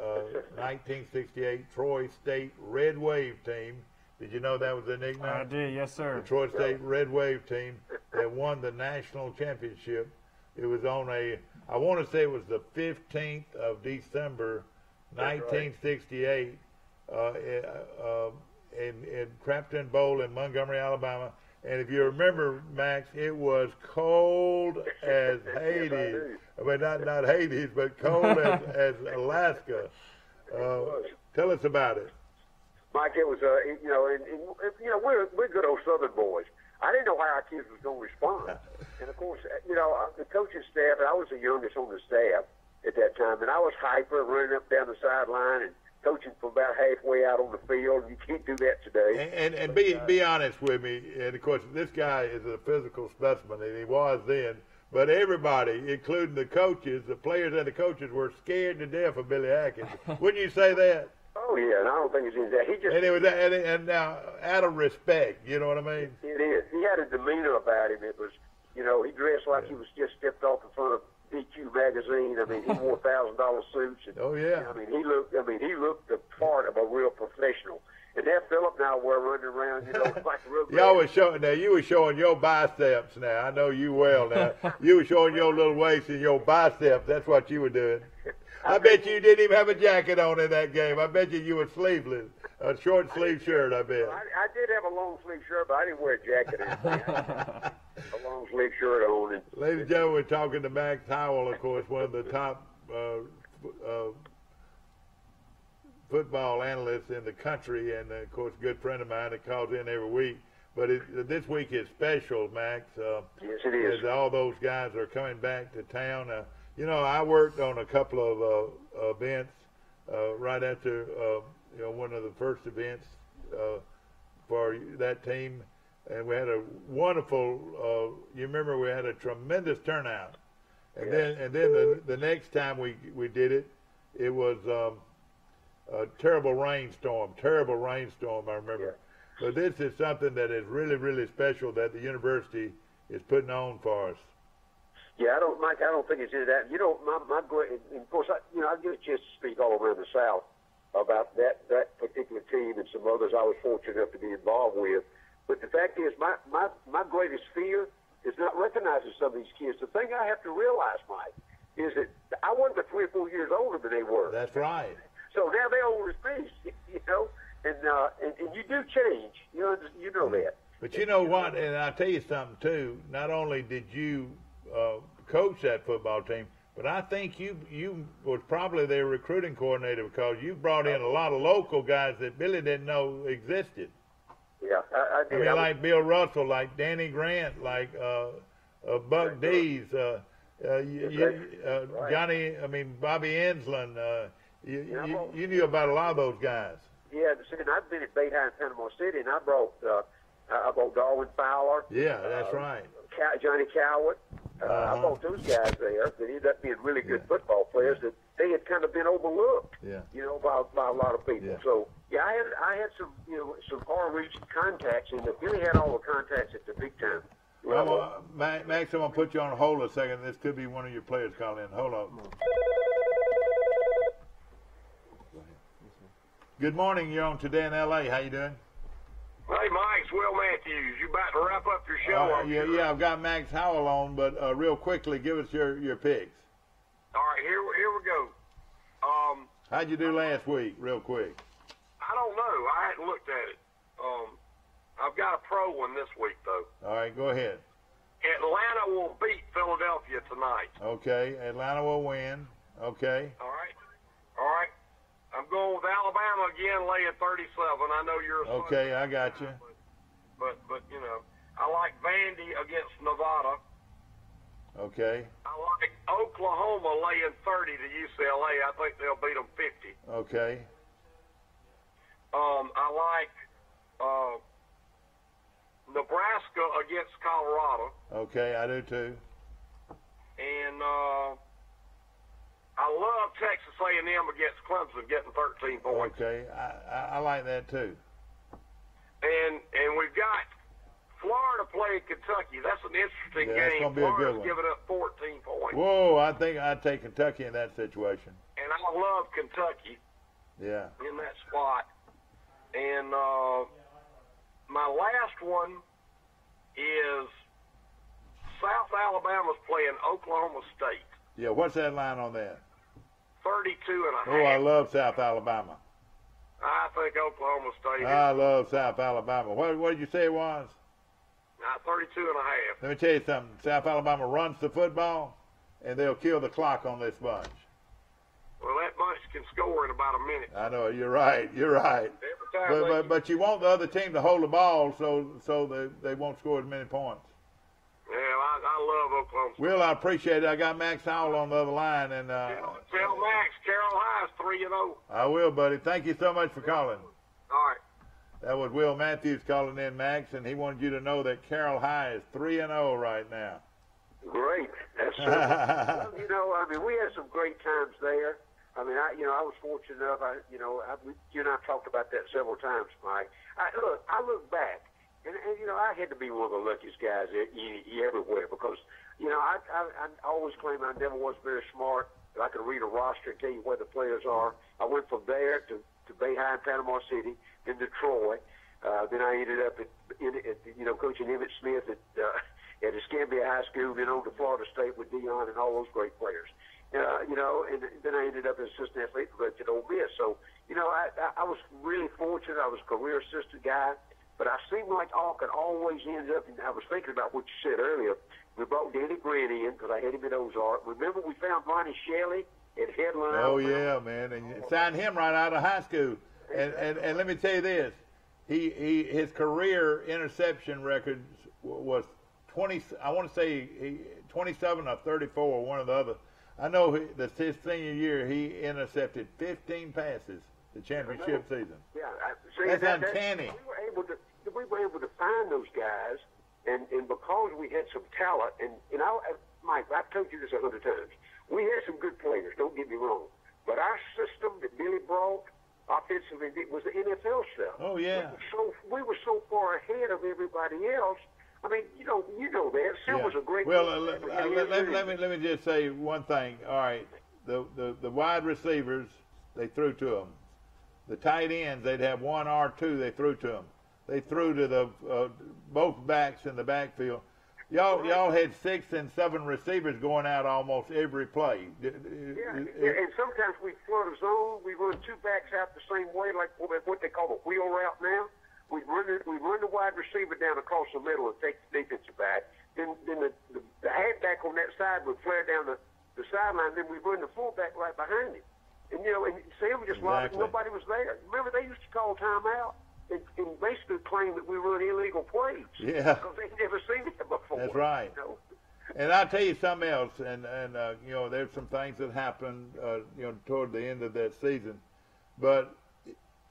[SPEAKER 3] 1968 Troy State Red Wave team. Did you know that was the nickname?
[SPEAKER 4] I did, yes, sir.
[SPEAKER 3] The Troy State Red Wave team that won the national championship. It was on I want to say it was the 15th of December, 1968, in Crampton Bowl in Montgomery, Alabama. And if you remember, Max, it was cold as Hades. I mean, not Hades, but cold as Alaska. Tell us about it.
[SPEAKER 14] Mike, it was, we're good old Southern boys. I didn't know how our kids was going to respond. And, of course, the coaching staff, I was the youngest on the staff at that time, and I was hyper, running up down the sideline and coaching from about halfway out on the field. You can't do that today.
[SPEAKER 3] And be honest with me. And of course, this guy is a physical specimen, and he was then. But everybody, including the coaches, the players and the coaches, were scared to death of Billy Atkins. Wouldn't you say that?
[SPEAKER 14] Oh yeah, and I don't think it's in that. He just
[SPEAKER 3] and it was and now out of respect, you know what I mean?
[SPEAKER 14] It is. He had a demeanor about him. It was, you know, he dressed like he was just stepped off in front of DQ magazine. I mean, he wore $1,000 suits. And,
[SPEAKER 3] oh yeah.
[SPEAKER 14] I mean, he looked the part of a real professional. And that Philip now were running around, you know, like a real.
[SPEAKER 3] Y'all was showing now. You were showing your biceps. Now I know you well. Now you were showing your little waist and your biceps. That's what you were doing. I bet you didn't even have a jacket on in that game. I bet you were sleeveless, a short sleeve shirt. I bet.
[SPEAKER 14] I did have a long sleeve shirt, but I didn't wear a jacket. A long sleeve shirt on. And,
[SPEAKER 3] ladies and gentlemen, we're talking to Max Howell, of course, one of the top football analysts in the country, and of course, a good friend of mine that calls in every week. But this week is special, Max.
[SPEAKER 14] Yes, it is.
[SPEAKER 3] As all those guys are coming back to town. You know, I worked on a couple of events right after you know, one of the first events for that team, and we had a wonderful. You remember we had a tremendous turnout, and then the next time we did it, it was a terrible rainstorm. I remember. Yeah. But this is something that is really, really special that the university is putting on for us.
[SPEAKER 14] Yeah, Mike, I don't think it's into that. You know, my and of course, I get a chance to speak all around the South about that particular team and some others I was fortunate enough to be involved with. But the fact is, my greatest fear is not recognizing some of these kids. The thing I have to realize, Mike, is that I wasn't but 3 or 4 years older than they were.
[SPEAKER 3] That's right.
[SPEAKER 14] So now they're older as me, you know, and you do change. You know that.
[SPEAKER 3] But you know what? And I'll tell you something too. Not only did you coach that football team, but I think you was probably their recruiting coordinator because you brought in a lot of local guys that Billy didn't know existed.
[SPEAKER 14] Yeah, I did.
[SPEAKER 3] I mean, like Bill Russell, like Danny Grant, like Buck Dees, Johnny. I mean, Bobby Enslin. You knew about a lot of those guys.
[SPEAKER 14] Yeah, and I've been at Bay High in Panama City, and I brought Darwin Fowler.
[SPEAKER 3] Yeah, that's right.
[SPEAKER 14] Johnny Coward. I brought those guys there that ended up being really good football players that they had kind of been overlooked, you know, by a lot of people. Yeah. So yeah, I had some, you know, some far-reaching contacts, and Billy had all the contacts at the big time.
[SPEAKER 3] Max, I'm gonna put you on hold a second. This could be one of your players calling in. Hold on. Good morning. You're on Today in L.A. How you doing?
[SPEAKER 6] Hey, Mike, it's Will Matthews. You about to wrap up your show?
[SPEAKER 3] Yeah, I've got Max Howell on, but real quickly, give us your picks.
[SPEAKER 6] All right, here we go.
[SPEAKER 3] How'd you do last week, real quick?
[SPEAKER 6] I don't know. I hadn't looked at it. I've got a pro one this week, though.
[SPEAKER 3] All right, go ahead.
[SPEAKER 6] Atlanta will beat Philadelphia tonight.
[SPEAKER 3] Okay, Atlanta will win. Okay.
[SPEAKER 6] All right. I'm going with Alabama again, laying 37. I know you're a
[SPEAKER 3] okay, I got you.
[SPEAKER 6] But you know, I like Vandy against Nevada.
[SPEAKER 3] Okay.
[SPEAKER 6] I like Oklahoma laying 30 to UCLA. I think they'll beat them 50.
[SPEAKER 3] Okay.
[SPEAKER 6] I like Nebraska against Colorado.
[SPEAKER 3] Okay, I do too.
[SPEAKER 6] And I love Texas A&M against Clemson getting 13 points.
[SPEAKER 3] Okay, I like that too.
[SPEAKER 6] And we've got Florida playing Kentucky. That's an interesting game.
[SPEAKER 3] That's gonna be a good one.
[SPEAKER 6] Giving up 14 points.
[SPEAKER 3] Whoa, I think I'd take Kentucky in that situation.
[SPEAKER 6] And I love Kentucky.
[SPEAKER 3] Yeah.
[SPEAKER 6] In that spot. And my last one is South Alabama's playing Oklahoma State.
[SPEAKER 3] Yeah, what's that line on that?
[SPEAKER 6] 32.5.
[SPEAKER 3] Oh, I love South Alabama.
[SPEAKER 6] I think Oklahoma State.
[SPEAKER 3] I love South Alabama. What did you say it was?
[SPEAKER 6] 32.5.
[SPEAKER 3] Let me tell you something. South Alabama runs the football, and they'll kill the clock on this bunch.
[SPEAKER 6] Well, that bunch can score in about a minute.
[SPEAKER 3] I know. You're right.
[SPEAKER 6] Every time
[SPEAKER 3] but you want the other team to hold the ball so they won't score as many points.
[SPEAKER 6] Yeah, I love Oklahoma.
[SPEAKER 3] Will, I appreciate it. I got Max Howell on the other line, and
[SPEAKER 6] tell Max Carroll High is 3-0.
[SPEAKER 3] I will, buddy. Thank you so much for calling.
[SPEAKER 6] All right.
[SPEAKER 3] That was Will Matthews calling in, Max, and he wanted you to know that Carroll High is 3-0 right now.
[SPEAKER 14] Great. That's well, you know, I mean, we had some great times there. I mean, I was fortunate enough. You and I talked about that several times, Mike. I look back, and you know, I had to be one of the luckiest guys everywhere because, you know, I always claim I never was very smart, but I could read a roster and tell you where the players are. I went from there to Bay High in Panama City, then to Troy. Then I ended up at coaching Emmett Smith at Escambia High School, then on to Florida State with Dion and all those great players. And then I ended up as assistant athletic coach at Ole Miss. So, you know, I was really fortunate. I was a career assistant guy, but I seemed like all could always end up, and I was thinking about what you said earlier. We brought Danny Grant in because I had him at Ozark. Remember we found Ronnie Shelley at Headland?
[SPEAKER 3] Oh, yeah, man. And you signed him right out of high school. And let me tell you this. His career interception record was 20, I want to say 27 or 34 or one or the other. I know his senior year he intercepted 15 passes the championship season.
[SPEAKER 14] Yeah,
[SPEAKER 3] that's uncanny.
[SPEAKER 14] We were able to find those guys, and because we had some talent, and Mike, I've told you this 100 times. We had some good players. Don't get me wrong, but our system that Billy brought offensively was the NFL stuff.
[SPEAKER 3] Oh yeah.
[SPEAKER 14] We were so far ahead of everybody else. I mean, you know that. Still was a great.
[SPEAKER 3] Well, let me just say one thing. All right, the wide receivers, they threw to them. The tight ends, they'd have one or two. They threw to them. They threw to the both backs in the backfield. Y'all had 6 and 7 receivers going out almost every play.
[SPEAKER 14] And sometimes we flood a zone. We run 2 backs out the same way, like what they call a wheel route now. We run the wide receiver down across the middle and take the defensive back. Then the halfback on that side would flare down the sideline. Then we run the fullback right behind him. And Sam just lost. Nobody was there. Remember, they used to call timeout and basically claim that we run illegal plays.
[SPEAKER 3] Yeah.
[SPEAKER 14] Because they'd never seen it before.
[SPEAKER 3] That's right.
[SPEAKER 14] You know?
[SPEAKER 3] And I'll tell you something else. And there's some things that happened, toward the end of that season. But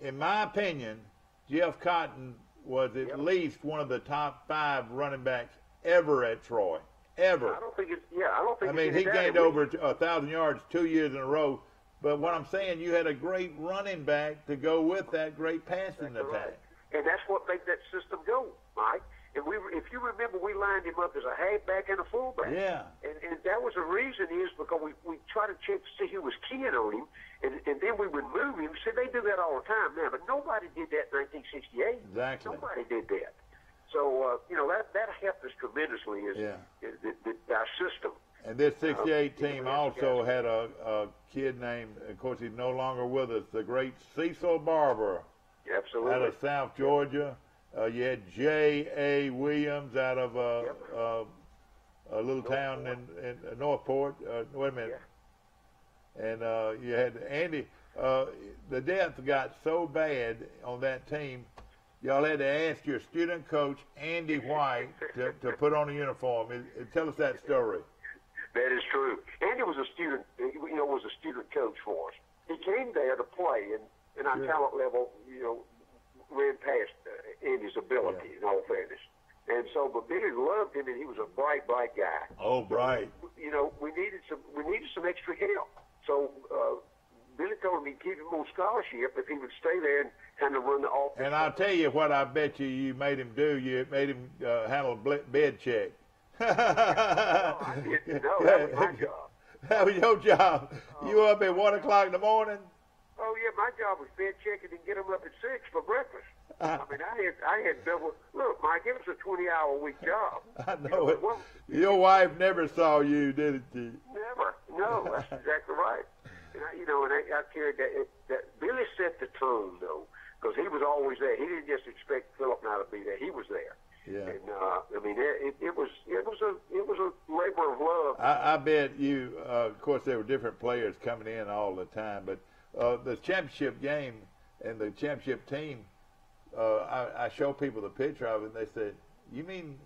[SPEAKER 3] in my opinion, Jeff Cotton was at least one of the top 5 running backs ever at Troy. Ever.
[SPEAKER 14] I don't think it's.
[SPEAKER 3] I mean, he gained over 1,000 yards 2 years in a row. But what I'm saying, you had a great running back to go with that great passing attack.
[SPEAKER 14] Right. And that's what made that system go, Mike. And if you remember, we lined him up as a halfback and a fullback.
[SPEAKER 3] Yeah.
[SPEAKER 14] And that was the reason is because we tried to check to see who was keying on him, and then we would move him. See, they do that all the time now, but nobody did that in 1968.
[SPEAKER 3] Exactly.
[SPEAKER 14] Nobody did that. So, that helped us tremendously is our system.
[SPEAKER 3] And this 68 team also had a kid named, of course, he's no longer with us, the great Cecil Barber.
[SPEAKER 14] Absolutely.
[SPEAKER 3] Out of South Georgia. You had J.A. Williams out of a little town in Northport. Wait a minute. Yeah. And you had Andy. The depth got so bad on that team, y'all had to ask your student coach, Andy White, to put on a uniform. Tell us that story.
[SPEAKER 14] That is true. Andy was a student, was a student coach for us. He came there to play, and our talent level, ran past Andy's ability, in all fairness. And so, but Billy loved him, and he was a bright guy.
[SPEAKER 3] Oh, bright.
[SPEAKER 14] We needed some extra help. So Billy told me he'd give him on scholarship if he would stay there and kind of run the offense.
[SPEAKER 3] And I'll tell you what I bet you made him do. You made him handle bed check.
[SPEAKER 14] I didn't know. That was my job.
[SPEAKER 3] That was your job. You up at 1 o'clock in the morning?
[SPEAKER 14] Oh yeah, my job was bed checking and get them up at 6 for breakfast. I mean, I had double. Look, Mike, it was a 20-hour-a-week job.
[SPEAKER 3] I know it. Your wife never saw you, did she?
[SPEAKER 14] Never. No, that's exactly right. And I carried that. Billy set the tone though, because he was always there. He didn't just expect Philip and I to be there. He was there.
[SPEAKER 3] Yeah.
[SPEAKER 14] And I mean, it was a labor of love.
[SPEAKER 3] I bet you. Of course, there were different players coming in all the time, but the championship game and the championship team. I show people the picture of it, and they said, "You mean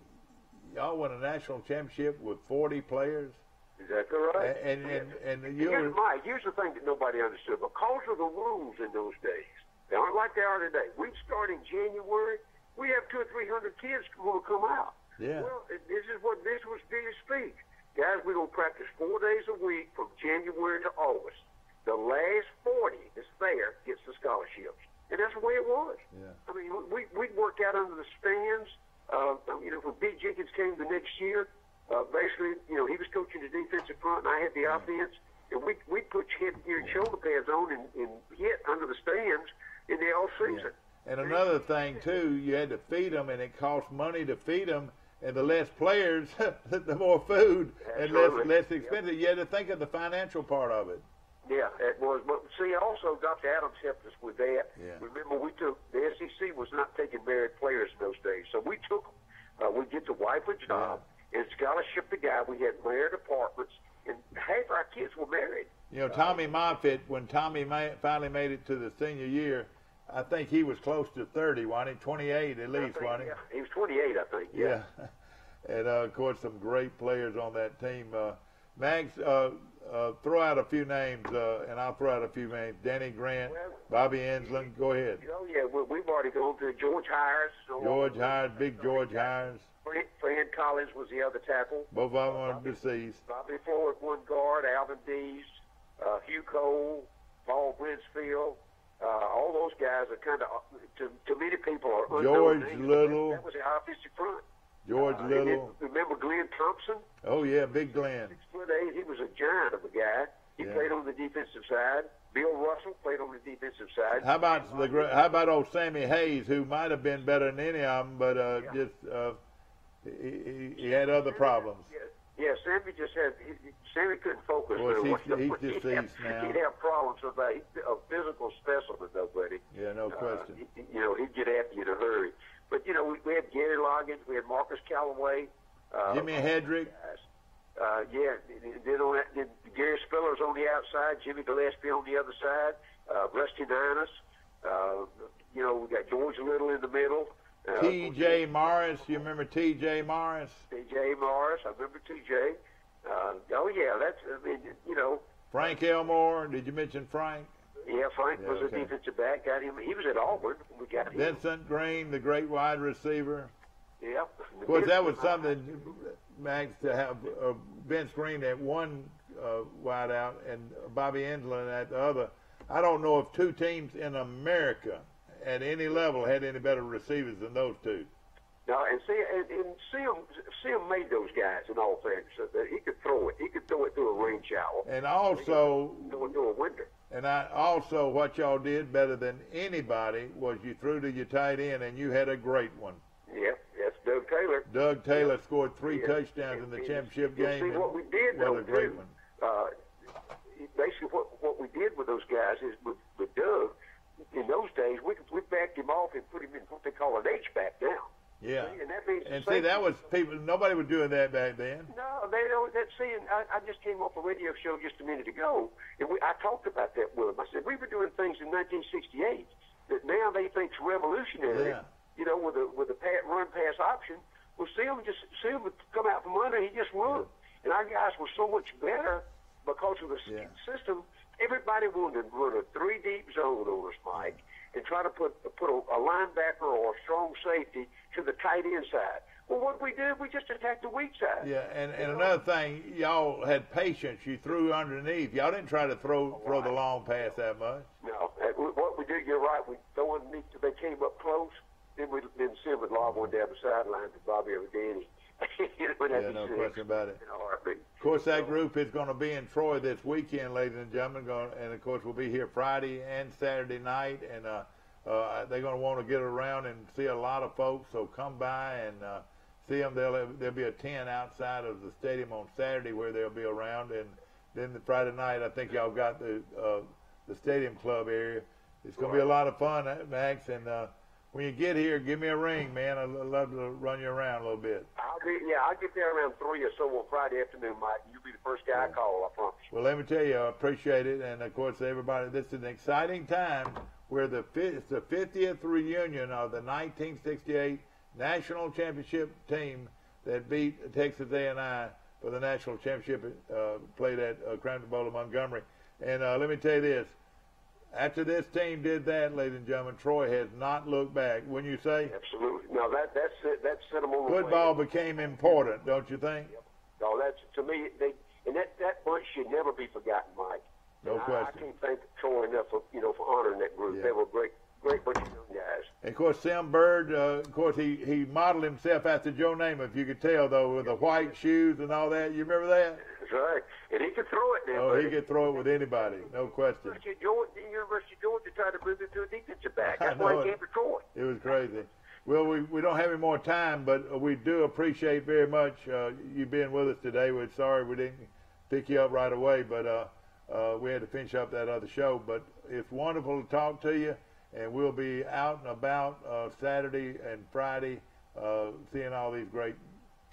[SPEAKER 3] y'all won a national championship with 40 players.
[SPEAKER 14] Exactly right.
[SPEAKER 3] And
[SPEAKER 14] Mike, here's the thing that nobody understood. Because of the rules in those days, they aren't like they are today. We start in January. We have 200 or 300 kids who will come out.
[SPEAKER 3] Yeah.
[SPEAKER 14] Well, this is what this was being speak. Guys, we're going to practice 4 days a week from January to August. The last 40 that's there gets the scholarships. And that's the way it was.
[SPEAKER 3] Yeah.
[SPEAKER 14] I mean, we'd work out under the stands. When Pete Jenkins came the next year, basically, he was coaching the defensive front, and I had the offense. And we'd put head gear and shoulder pads on and hit under the stands in the off season.
[SPEAKER 3] Yeah. And another thing, too, you had to feed them, and it cost money to feed them. And the less players, the more food, and less expensive. You had to think of the financial part of it.
[SPEAKER 14] Yeah, it was. But see, also Dr. Adams helped us with that.
[SPEAKER 3] Yeah.
[SPEAKER 14] Remember, the SEC was not taking married players in those days, so we took them. We get the wife a job and scholarship the guy. We had married apartments, and half our kids were married.
[SPEAKER 3] Tommy Moffitt, when Tommy finally made it to the senior year, I think he was close to 30, wasn't he? 28 at least, wasn't he?
[SPEAKER 14] Yeah, he was 28, I think.
[SPEAKER 3] Yeah. And, of course, some great players on that team. Mags, throw out a few names, and I'll throw out a few names. Danny Grant, Bobby Enslin. Go ahead.
[SPEAKER 14] Oh, yeah, we've already gone through George Hires.
[SPEAKER 3] George Hires, big George Hires.
[SPEAKER 14] Fran Collins was the other tackle.
[SPEAKER 3] Both of them are deceased.
[SPEAKER 14] Bobby Floyd, one guard. Alvin Dees, Hugh Cole, Paul Brinsfield. All those guys are kind of, to many people, are unknown
[SPEAKER 3] George
[SPEAKER 14] names.
[SPEAKER 3] Little.
[SPEAKER 14] That was the offensive front.
[SPEAKER 3] George Little.
[SPEAKER 14] Remember Glenn Thompson?
[SPEAKER 3] Oh, yeah, big Glenn.
[SPEAKER 14] 6'8". He was a giant of a guy. He played on the defensive side. Bill Russell played on the defensive side.
[SPEAKER 3] How about old Sammy Hayes, who might have been better than any of them, but he had other problems.
[SPEAKER 14] Yeah, Sammy Sammy couldn't focus.
[SPEAKER 3] Well, he's deceased now.
[SPEAKER 14] He'd have problems with a physical specimen, though, buddy.
[SPEAKER 3] Yeah, no question.
[SPEAKER 14] He'd get after you in a hurry. But, we had Gary Loggins, we had Marcus Callaway.
[SPEAKER 3] Jimmy Hedrick.
[SPEAKER 14] Then Gary Spiller's on the outside, Jimmy Gillespie on the other side, Rusty Ninus. We got George Little in the middle.
[SPEAKER 3] T.J. Morris, you remember T.J. Morris?
[SPEAKER 14] T.J. Morris, I remember T.J.
[SPEAKER 3] Frank Elmore, did you mention Frank?
[SPEAKER 14] Yeah, Frank was a defensive back. Got him. He was at Auburn when we got him.
[SPEAKER 3] Vincent Green, the great wide receiver.
[SPEAKER 14] Yep.
[SPEAKER 3] Of course, that was something, Max, to have Vince Green at one wide out and Bobby Enslin at the other. I don't know if two teams in America at any level had any better receivers than those two.
[SPEAKER 14] No, and Sim made those guys in all fairness. He could throw it. He could throw it through a rain shower.
[SPEAKER 3] And also,
[SPEAKER 14] throw it through a window.
[SPEAKER 3] And what y'all did better than anybody was you threw to your tight end, and you had a great one.
[SPEAKER 14] Yep, that's Doug Taylor.
[SPEAKER 3] Doug Taylor scored 3 touchdowns in the championship game.
[SPEAKER 14] See, what we did,
[SPEAKER 3] was a great one.
[SPEAKER 14] Basically, what we did with those guys is with Doug, in those days, we backed him off and put him in what they call an H-back down.
[SPEAKER 3] Yeah.
[SPEAKER 14] See, and that means
[SPEAKER 3] that was people. Nobody was doing that back then.
[SPEAKER 14] No, they don't. I just came off a radio show just a minute ago, and I talked about that with them. I said we were doing things in 1968 that now they think's revolutionary.
[SPEAKER 3] Yeah.
[SPEAKER 14] With the run pass option. Well, Sim would come out from under, he just run, and our guys were so much better because of the system. Everybody wanted to run a 3 deep zone on us, Mike, and try to put a linebacker or a strong safety to the tight end side. Well, what we did, we just attacked the weak side.
[SPEAKER 3] Yeah, and another thing, y'all had patience. You threw underneath. Y'all didn't try to throw the long pass that much.
[SPEAKER 14] No, what we did, you're right. We throw underneath till they came up close. Then Sim would lob one down the sideline to Bobby or Danny.
[SPEAKER 3] No question about it. Of course, that group is going to be in Troy this weekend, ladies and gentlemen, and of course we'll be here Friday and Saturday night, and they're going to want to get around and see a lot of folks. So come by and see them. There'll be a tent outside of the stadium on Saturday where they'll be around, and then the Friday night I think y'all got the stadium club area. It's going to be a lot of fun, Max, and. When you get here, give me a ring, man. I'd love to run you around a little bit.
[SPEAKER 14] I'll get there around 3 or so on Friday afternoon, Mike. You'll be the first guy I call, I promise you.
[SPEAKER 3] Well, let me tell you, I appreciate it. And, of course, everybody, this is an exciting time where it's the 50th reunion of the 1968 National Championship team that beat Texas A&I for the national championship, played at Cramton Bowl of Montgomery. And let me tell you this. After this team did that, ladies and gentlemen, Troy has not looked back. Wouldn't you say?
[SPEAKER 14] Absolutely. No, that's it. That set them on the
[SPEAKER 3] Football
[SPEAKER 14] way.
[SPEAKER 3] became important, don't you think?
[SPEAKER 14] Yep. No, that's, to me, that bunch should never be forgotten, Mike.
[SPEAKER 3] No
[SPEAKER 14] and
[SPEAKER 3] question.
[SPEAKER 14] I can't thank Troy enough for honoring that group.
[SPEAKER 3] Yeah.
[SPEAKER 14] They were great bunch of young guys.
[SPEAKER 3] And of course, Sam Bird, of course, he modeled himself after Joe Namath, if you could tell, though, with the white shoes and all that. You remember that?
[SPEAKER 14] That's right. And he could throw it now.
[SPEAKER 3] Oh, he could throw it with anybody, no question.
[SPEAKER 14] The University of Georgia tried to move him to a defensive back.
[SPEAKER 3] I
[SPEAKER 14] That's why
[SPEAKER 3] know
[SPEAKER 14] he
[SPEAKER 3] it.
[SPEAKER 14] came to Troy.
[SPEAKER 3] It was crazy. Well, we don't have any more time, but we do appreciate very much you being with us today. We're sorry we didn't pick you up right away, but we had to finish up that other show. But it's wonderful to talk to you, and we'll be out and about Saturday and Friday seeing all these great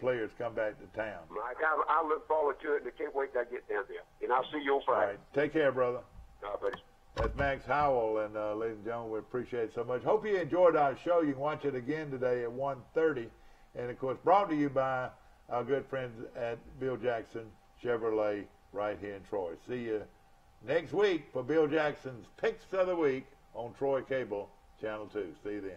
[SPEAKER 3] players come back to town.
[SPEAKER 14] Mike, I look forward to it, and I can't wait till I get down there. And I'll see you on Friday.
[SPEAKER 3] All right. Take care, brother.
[SPEAKER 14] All right, buddy.
[SPEAKER 3] That's Max Howell, and ladies and gentlemen, we appreciate it so much. Hope you enjoyed our show. You can watch it again today at 1:30, and of course, brought to you by our good friends at Bill Jackson Chevrolet right here in Troy. See you next week for Bill Jackson's Picks of the Week on Troy Cable Channel 2. See you then.